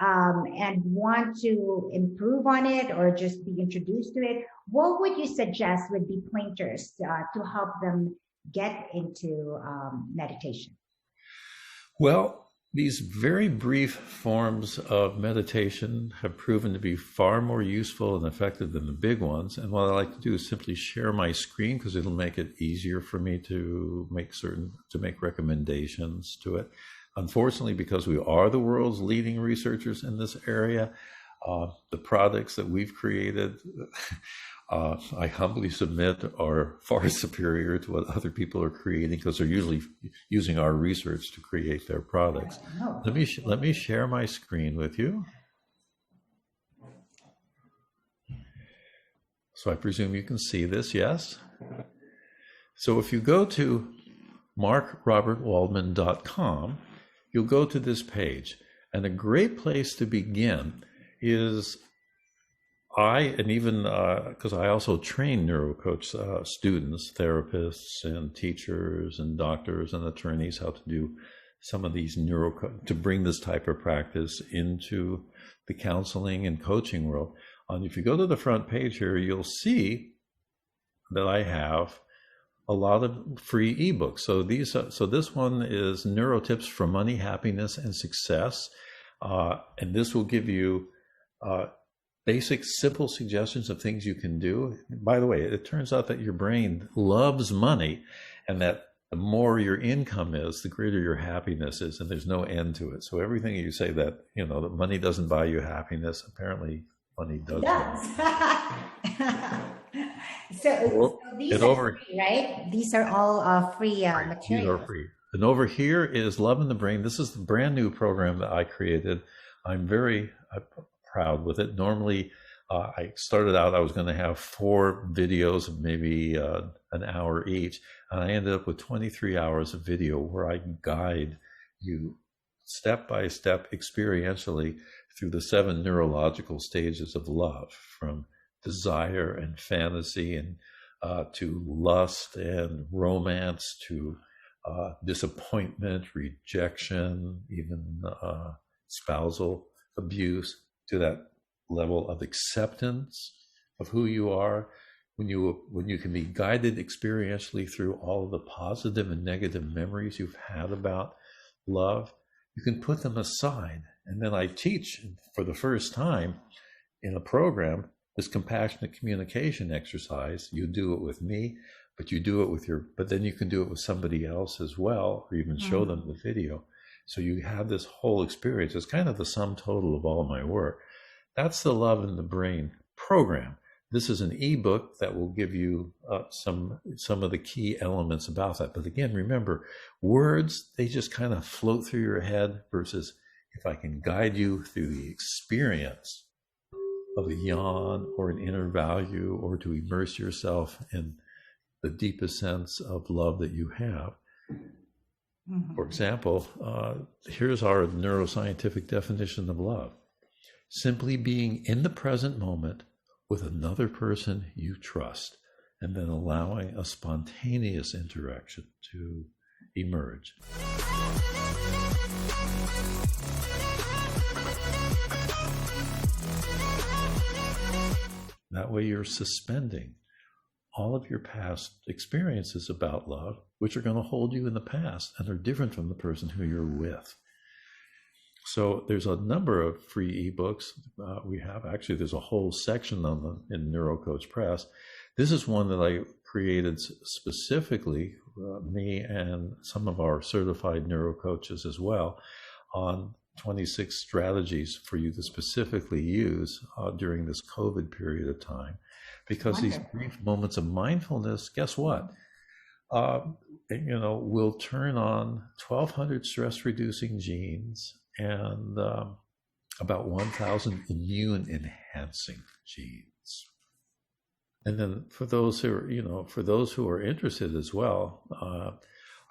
and want to improve on it or just be introduced to it, what would you suggest would be pointers to help them get into meditation? Well, these very brief forms of meditation have proven to be far more useful and effective than the big ones. And what I like to do is simply share my screen because it'll make it easier for me to make recommendations to it. Unfortunately, because we are the world's leading researchers in this area, the products that we've created, I humbly submit, are far superior to what other people are creating because they're usually using our research to create their products. Let me share my screen with you. So I presume you can see this, yes? So if you go to markrobertwaldman.com, you'll go to this page. And a great place to begin is because I also train NeuroCoach students, therapists, and teachers, and doctors, and attorneys how to do some of these to bring this type of practice into the counseling and coaching world. And if you go to the front page here, you'll see that I have a lot of free ebooks. So this one is Neuro Tips for Money, Happiness, and Success, and this will give you basic, simple suggestions of things you can do. By the way, it turns out that your brain loves money, and that the more your income is, the greater your happiness is, and there's no end to it. So everything you say that, that money doesn't buy you happiness, apparently money does. So these are free, right? These are all free materials. These are free. And over here is Love in the Brain. This is the brand new program that I created. I'm proud with it. Normally, I started out, I was going to have 4 videos of maybe an hour each, and I ended up with 23 hours of video where I guide you step by step experientially through the 7 neurological stages of love, from desire and fantasy and to lust and romance, to disappointment, rejection, even spousal abuse, to that level of acceptance of who you are. When you can be guided experientially through all of the positive and negative memories you've had about love, you can put them aside. And then I teach for the first time in a program this compassionate communication exercise. You do it with me, but you do it but then you can do it with somebody else as well, or even show them the video. So you have this whole experience. It's kind of the sum total of all my work. That's the Love in the Brain program. This is an ebook that will give you some of the key elements about that. But again, remember, words, they just kind of float through your head, versus if I can guide you through the experience of a yawn or an inner value, or to immerse yourself in the deepest sense of love that you have. For example, here's our neuroscientific definition of love: simply being in the present moment with another person you trust, and then allowing a spontaneous interaction to emerge. That way you're suspending all of your past experiences about love, which are going to hold you in the past and are different from the person who you're with. So there's a number of free ebooks. There's a whole section on them in NeuroCoach Press. This is one that I created specifically, me and some of our certified neurocoaches as well, on 26 strategies for you to specifically use during this COVID period of time. Because these brief moments of mindfulness, guess what? Will turn on 1,200 stress-reducing genes and about 1,000 immune-enhancing genes. And then for those who are interested as well,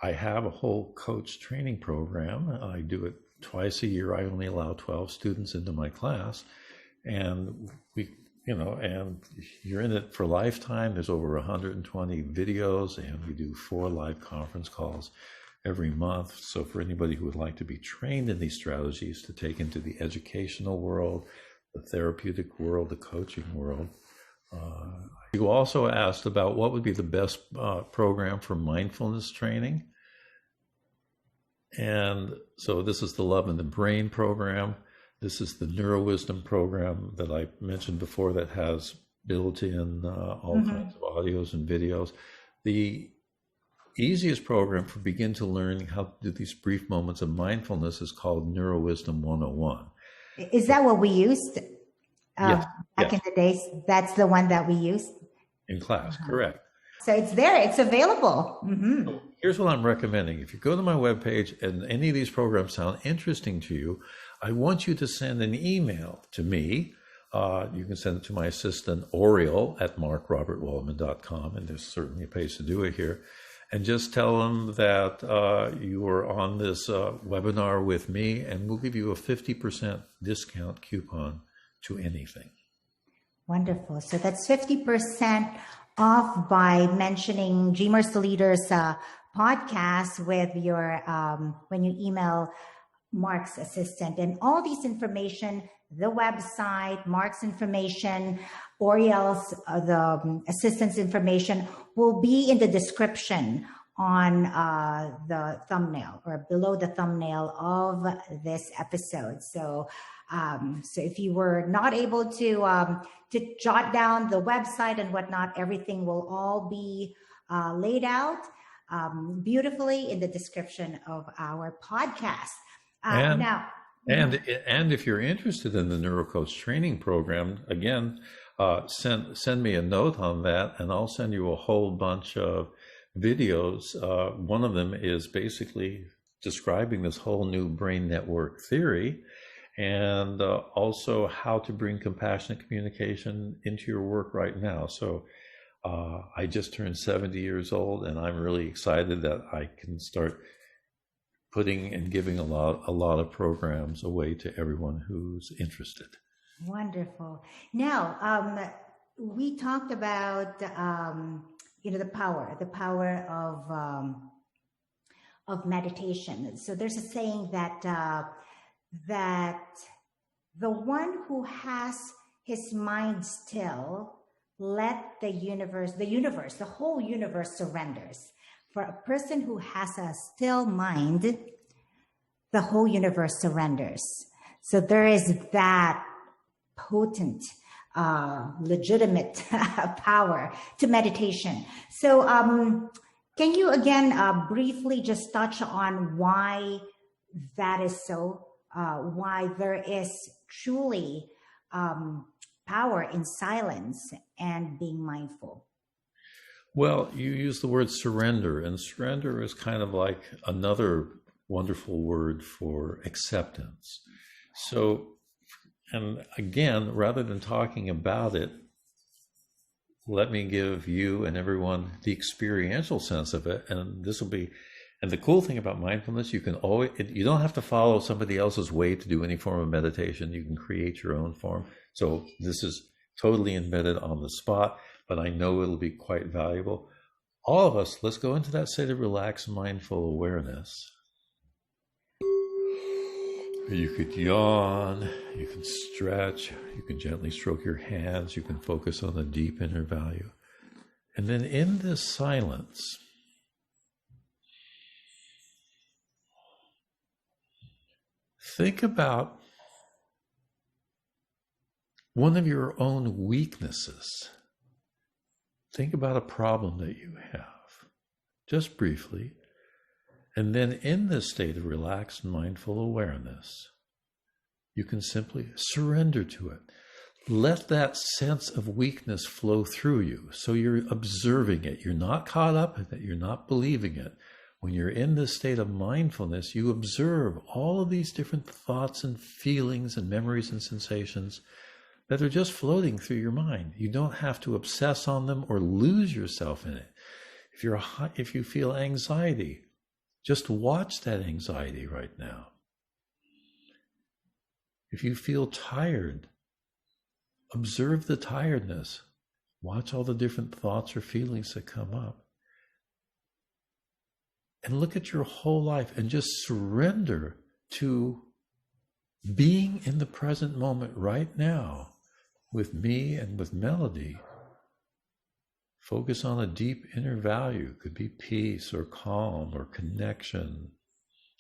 I have a whole coach training program. I do it twice a year. I only allow 12 students into my class, and and you're in it for a lifetime. There's over 120 videos, and we do 4 live conference calls every month. So for anybody who would like to be trained in these strategies to take into the educational world, the therapeutic world, the coaching world. You also asked about what would be the best program for mindfulness training. And so this is the Love in the Brain program. This is the NeuroWisdom program that I mentioned before, that has built in all kinds of audios and videos. The easiest program for begin to learning how to do these brief moments of mindfulness is called NeuroWisdom 101. Is that what we used Yes. back in the days? That's the one that we used? In class, correct. So it's there, it's available. So here's what I'm recommending. If you go to my webpage and any of these programs sound interesting to you, I want you to send an email to me. You can send it to my assistant, Oriel, at markrobertwaldman.com, and there's certainly a place to do it here. And just tell them that you are on this webinar with me, and we'll give you a 50% discount coupon to anything. Wonderful. So that's 50% off by mentioning Dreamers to Leaders podcast with your when you email Mark's assistant. And all these information, the website, Mark's information, Oriel's the assistant's information, will be in the description on the thumbnail, or below the thumbnail of this episode. So if you were not able to jot down the website and whatnot, everything will all be laid out beautifully in the description of our podcast. And if you're interested in the NeuroCoach training program, again, send me a note on that, and I'll send you a whole bunch of videos. One of them is basically describing this whole new brain network theory. and also how to bring compassionate communication into your work right now. So I just turned 70 years old, and I'm really excited that I can start putting and giving a lot of programs away to everyone who's interested. Wonderful. Now, we talked about the power of meditation. So there's a saying that that the one who has his mind still, let the whole universe surrenders. For a person who has a still mind, the whole universe surrenders. So there is that potent, legitimate power to meditation. So can you again briefly just touch on why that is so, why there is truly power in silence and being mindful? Well, you use the word surrender, and surrender is kind of like another wonderful word for acceptance. So, and again, rather than talking about it, let me give you and everyone the experiential sense of it. And this will be, and the cool thing about mindfulness, you don't have to follow somebody else's way to do any form of meditation. You can create your own form. So this is totally embedded on the spot, but I know it'll be quite valuable. All of us, let's go into that state of relaxed, mindful awareness. You could yawn, you can stretch, you can gently stroke your hands, you can focus on a deep inner value. And then in this silence, think about one of your own weaknesses. Think about a problem that you have, just briefly. And then in this state of relaxed, mindful awareness, you can simply surrender to it. Let that sense of weakness flow through you. So you're observing it. You're not caught up in it. You're not believing it. When you're in this state of mindfulness, you observe all of these different thoughts and feelings and memories and sensations that are just floating through your mind. You don't have to obsess on them or lose yourself in it. If you feel anxiety, just watch that anxiety right now. If you feel tired, observe the tiredness. Watch all the different thoughts or feelings that come up. And look at your whole life and just surrender to being in the present moment right now with me and with Melody. Focus on a deep inner value. It could be peace or calm or connection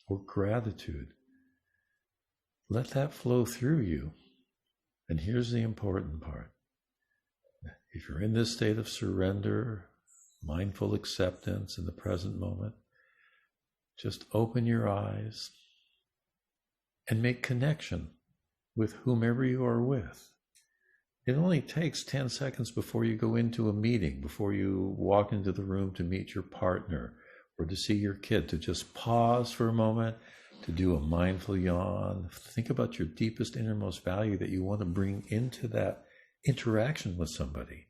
or gratitude. Let that flow through you. And here's the important part. If you're in this state of surrender, mindful acceptance in the present moment, just open your eyes and make connection with whomever you are with. It only takes 10 seconds before you go into a meeting, before you walk into the room to meet your partner or to see your kid, to just pause for a moment, to do a mindful yawn. Think about your deepest, innermost value that you want to bring into that interaction with somebody.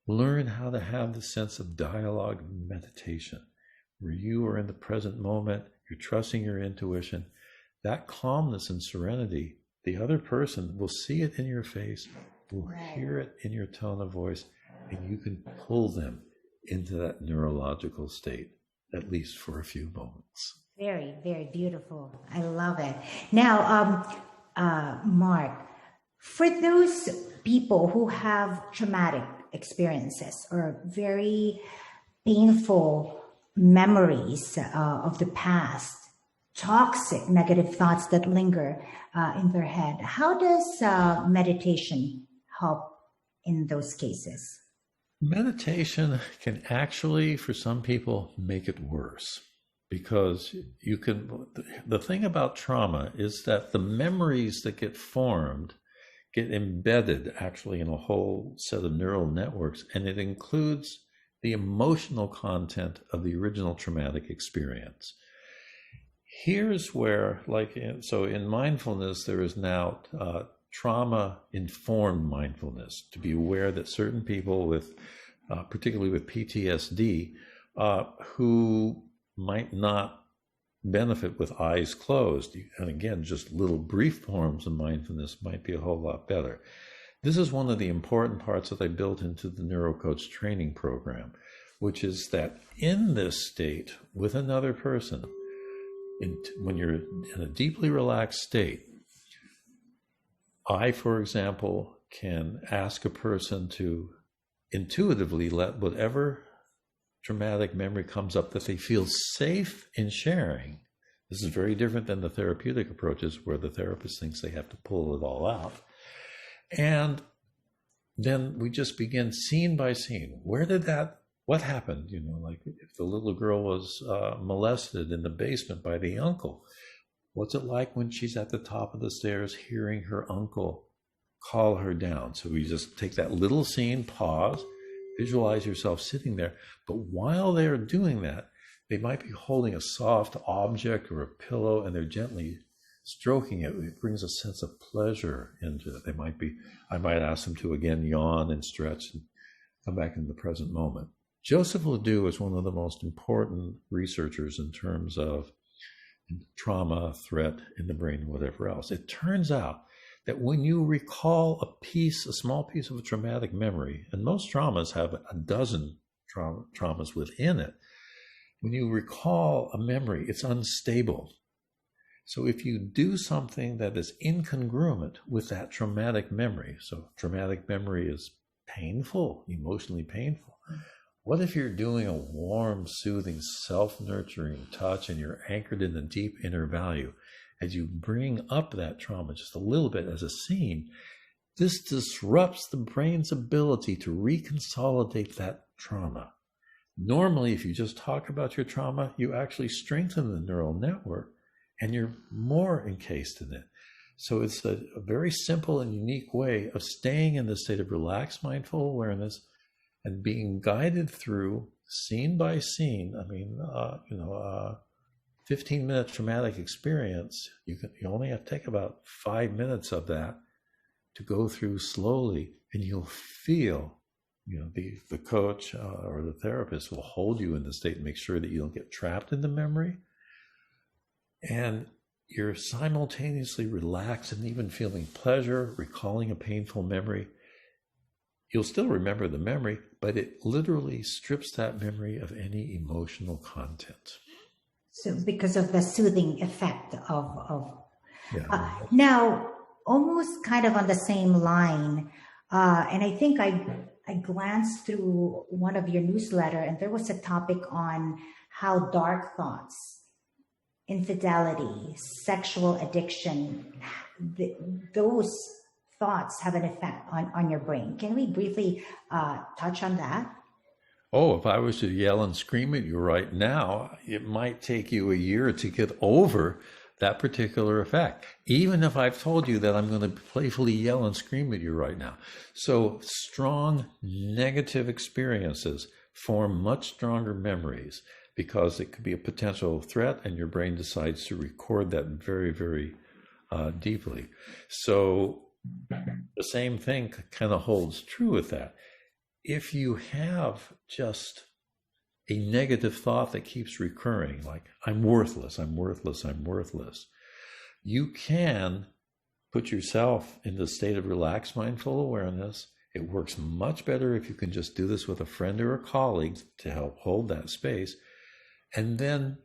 Learn how to have the sense of dialogue meditation, where you are in the present moment, you're trusting your intuition. That calmness and serenity, the other person will see it in your face, will hear it in your tone of voice, and you can pull them into that neurological state, at least for a few moments. Very, very beautiful. I love it. Now, Mark, for those people who have traumatic experiences or very painful memories of the past, toxic negative thoughts that linger in their head, how does meditation help in those cases? Meditation can actually, for some people, make it worse, because the thing about trauma is that the memories that get formed get embedded actually in a whole set of neural networks, and it includes the emotional content of the original traumatic experience. Here's where, so in mindfulness, there is now trauma-informed mindfulness, to be aware that certain people with, particularly with PTSD, who might not benefit with eyes closed, and again, just little brief forms of mindfulness might be a whole lot better. This is one of the important parts that I built into the NeuroCoach training program, which is that in this state with another person, when you're in a deeply relaxed state, I, for example, can ask a person to intuitively let whatever traumatic memory comes up that they feel safe in sharing. This is very different than the therapeutic approaches where the therapist thinks they have to pull it all out. And then we just begin scene by scene. What happened? Like if the little girl was molested in the basement by the uncle, what's it like when she's at the top of the stairs hearing her uncle call her down? So we just take that little scene, pause, visualize yourself sitting there. But while they're doing that, they might be holding a soft object or a pillow and they're gently stroking it. It brings a sense of pleasure into it. I might ask them to again yawn and stretch and come back in the present moment. Joseph Ledoux is one of the most important researchers in terms of trauma, threat in the brain, whatever else. It turns out that when you recall a small piece of a traumatic memory, and most traumas have a dozen traumas within it, when you recall a memory, it's unstable. So if you do something that is incongruent with that traumatic memory, so traumatic memory is painful, emotionally painful. What if you're doing a warm, soothing, self-nurturing touch and you're anchored in the deep inner value? As you bring up that trauma just a little bit as a scene, this disrupts the brain's ability to reconsolidate that trauma. Normally, if you just talk about your trauma, you actually strengthen the neural network and you're more encased in it. So it's a very simple and unique way of staying in the state of relaxed mindful awareness and being guided through scene by scene. 15-minute traumatic experience, you only have to take about 5 minutes of that to go through slowly, and you'll feel, the coach or the therapist will hold you in the state and make sure that you don't get trapped in the memory. And you're simultaneously relaxed and even feeling pleasure, recalling a painful memory. You'll still remember the memory, but it literally strips that memory of any emotional content. So because of the soothing effect of now, almost kind of on the same line, and I think I glanced through one of your newsletter and there was a topic on how dark thoughts, infidelity, sexual addiction, those thoughts have an effect on your brain. Can we briefly touch on that? Oh, if I was to yell and scream at you right now, it might take you a year to get over that particular effect, even if I've told you that I'm going to playfully yell and scream at you right now. So strong negative experiences form much stronger memories because it could be a potential threat and your brain decides to record that very, very deeply. So the same thing kind of holds true with that. If you have just a negative thought that keeps recurring, like, I'm worthless, I'm worthless, I'm worthless, you can put yourself in the state of relaxed mindful awareness. It works much better if you can just do this with a friend or a colleague to help hold that space. And then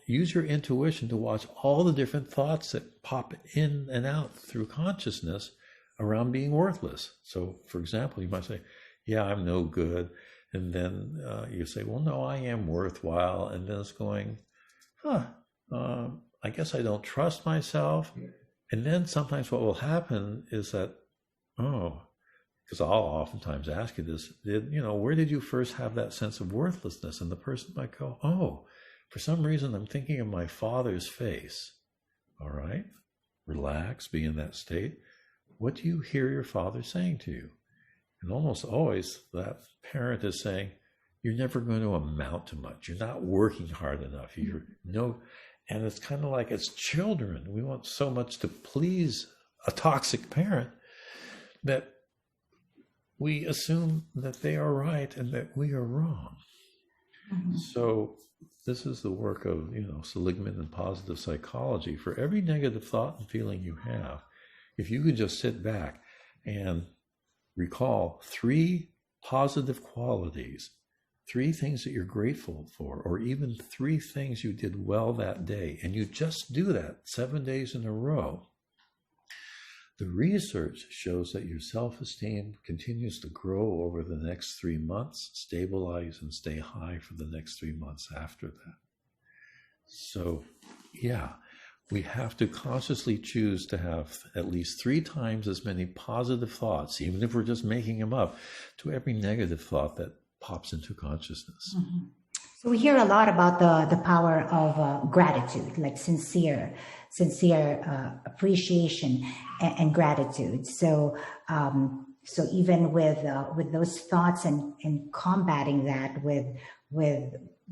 use your intuition to watch all the different thoughts that pop in and out through consciousness around being worthless. So, for example, you might say, yeah, I'm no good. And then you say, well, no, I am worthwhile. And then it's going, I guess I don't trust myself. And then sometimes what will happen is that, because I'll oftentimes ask you this, where did you first have that sense of worthlessness? And the person might go, for some reason, I'm thinking of my father's face. All right, relax, be in that state. What do you hear your father saying to you? And almost always that parent is saying, you're never going to amount to much. You're not working hard enough. And it's kind of like as children, we want so much to please a toxic parent that we assume that they are right and that we are wrong. Mm-hmm. So this is the work of, Seligman and positive psychology. For every negative thought and feeling you have, if you could just sit back and recall 3 positive qualities, 3 things that you're grateful for, or even 3 things you did well that day, and you just do that 7 days in a row, the research shows that your self-esteem continues to grow over the next 3 months, stabilize, and stay high for the next 3 months after that. So, we have to consciously choose to have at least 3 times as many positive thoughts, even if we're just making them up, to every negative thought that pops into consciousness. Mm-hmm. So we hear a lot about the power of gratitude, like sincere appreciation and gratitude. So even with those thoughts and combating that with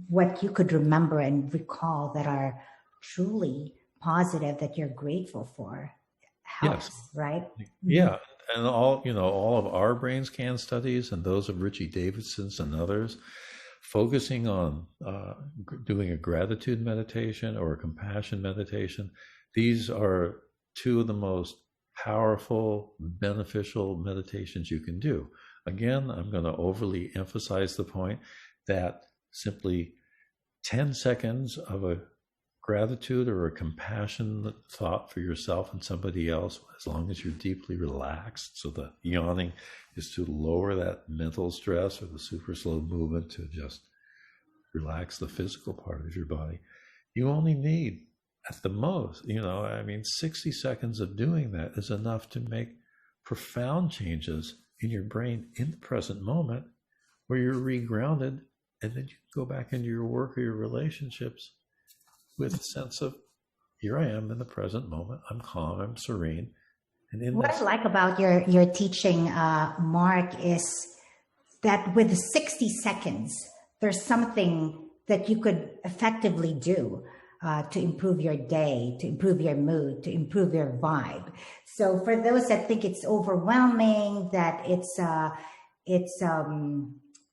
what you could remember and recall that are truly positive, that you're grateful for, helps, yes. Right? Yeah. And all of our brain scan studies and those of Richie Davidson's and others, focusing on doing a gratitude meditation or a compassion meditation, these are 2 of the most powerful, beneficial meditations you can do. Again, I'm going to overly emphasize the point that simply 10 seconds of a gratitude or a compassionate thought for yourself and somebody else, as long as you're deeply relaxed. So the yawning is to lower that mental stress, or the super slow movement to just relax the physical part of your body. You only need, at the most, 60 seconds of doing that is enough to make profound changes in your brain in the present moment, where you're regrounded, and then you can go back into your work or your relationships with a sense of, here I am in the present moment. I'm calm, I'm serene. And what I like about your teaching, Mark, is that with 60 seconds, there's something that you could effectively do to improve your day, to improve your mood, to improve your vibe. So for those that think it's overwhelming, that it's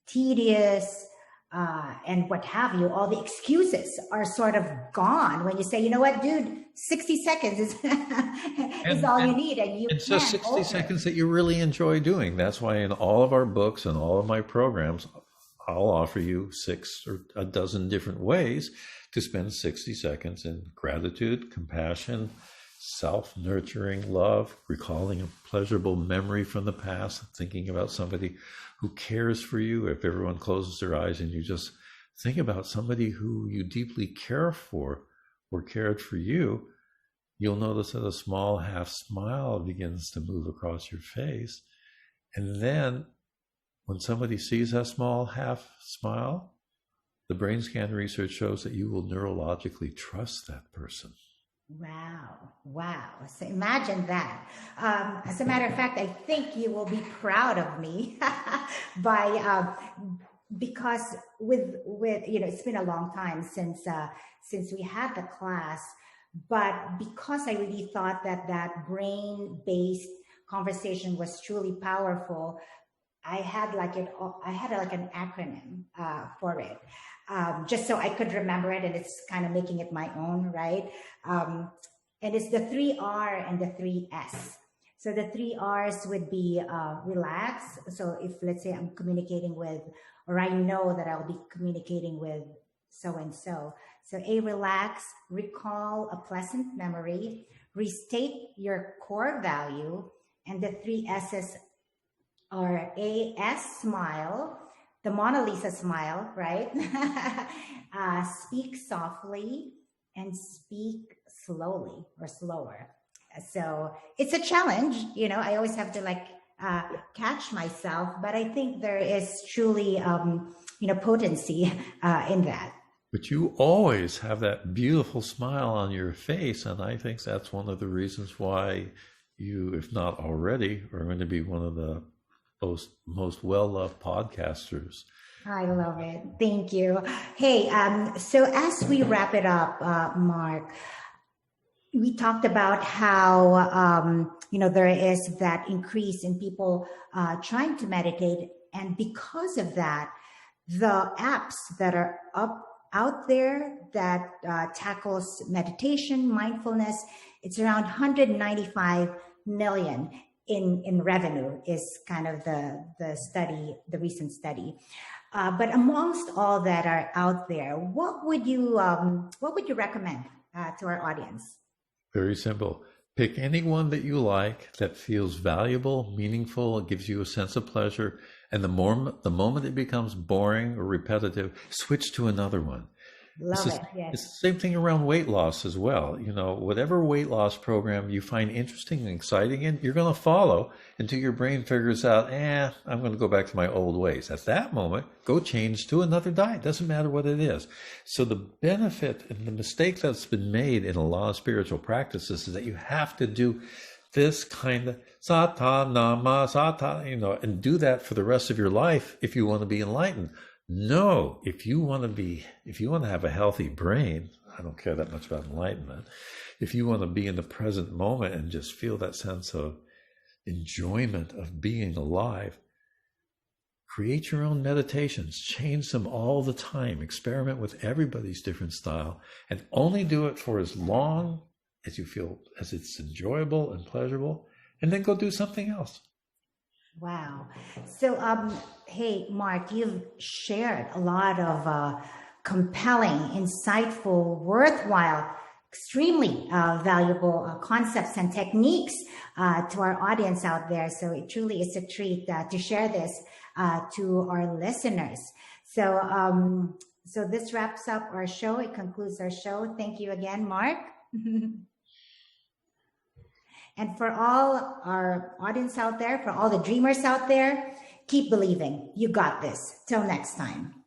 tedious, and what have you, all the excuses are sort of gone when you say, you know what, dude, 60 seconds is all you need. And it's just 60 seconds that you really enjoy doing. That's why in all of our books and all of my programs, I'll offer you 6 or a dozen different ways to spend 60 seconds in gratitude, compassion, self-nurturing love, recalling a pleasurable memory from the past, thinking about somebody who cares for you. If everyone closes their eyes and you just think about somebody who you deeply care for or cared for you, you'll notice that a small half smile begins to move across your face. And then when somebody sees that small half smile, the brain scan research shows that you will neurologically trust that person. Wow. So imagine that. As a matter of fact, I think you will be proud of me because with it's been a long time since we had the class, but because I really thought that brain-based conversation was truly powerful, I had an acronym for it. Just so I could remember it, and it's kind of making it my own, right? And it's the 3R and the 3S. So the 3 R's would be relax. So if, let's say, I'm communicating with, or I know that I'll be communicating with so-and-so. So A, relax, recall a pleasant memory, restate your core value, and the 3 S's are A, S, smile, the Mona Lisa smile, right? Speak softly and speak slowly or slower. So it's a challenge, I always have to catch myself, but I think there is truly, potency in that. But you always have that beautiful smile on your face. And I think that's one of the reasons why you, if not already, are going to be one of the most well-loved podcasters I love it. Thank you. Hey, so as we wrap it up, Mark, we talked about how there is that increase in people trying to meditate, and because of that, the apps that are out there that tackles meditation, mindfulness, it's around 195 million in revenue is kind of the recent study. But amongst all that are out there, what would you recommend to our audience? Very simple. Pick any one that you like that feels valuable, meaningful, gives you a sense of pleasure. And the moment it becomes boring or repetitive, switch to another one. Love it. Yes. It's the same thing around weight loss as well. Whatever weight loss program you find interesting and exciting in, you're going to follow until your brain figures out, I'm going to go back to my old ways. At that moment, go change to another diet. Doesn't matter what it is. So the benefit and the mistake that's been made in a lot of spiritual practices is that you have to do this kind of sata, nama, sata, and do that for the rest of your life if you want to be enlightened. No, if you want to have a healthy brain, I don't care that much about enlightenment. If you want to be in the present moment and just feel that sense of enjoyment of being alive, create your own meditations, change them all the time, experiment with everybody's different style, and only do it for as long as you feel as it's enjoyable and pleasurable, and then go do something else. Wow. So, hey, Mark, you've shared a lot of compelling, insightful, worthwhile, extremely valuable concepts and techniques to our audience out there. So it truly is a treat to share this to our listeners. So, so this wraps up our show. It concludes our show. Thank you again, Mark. And for all our audience out there, for all the dreamers out there, keep believing. You got this. Till next time.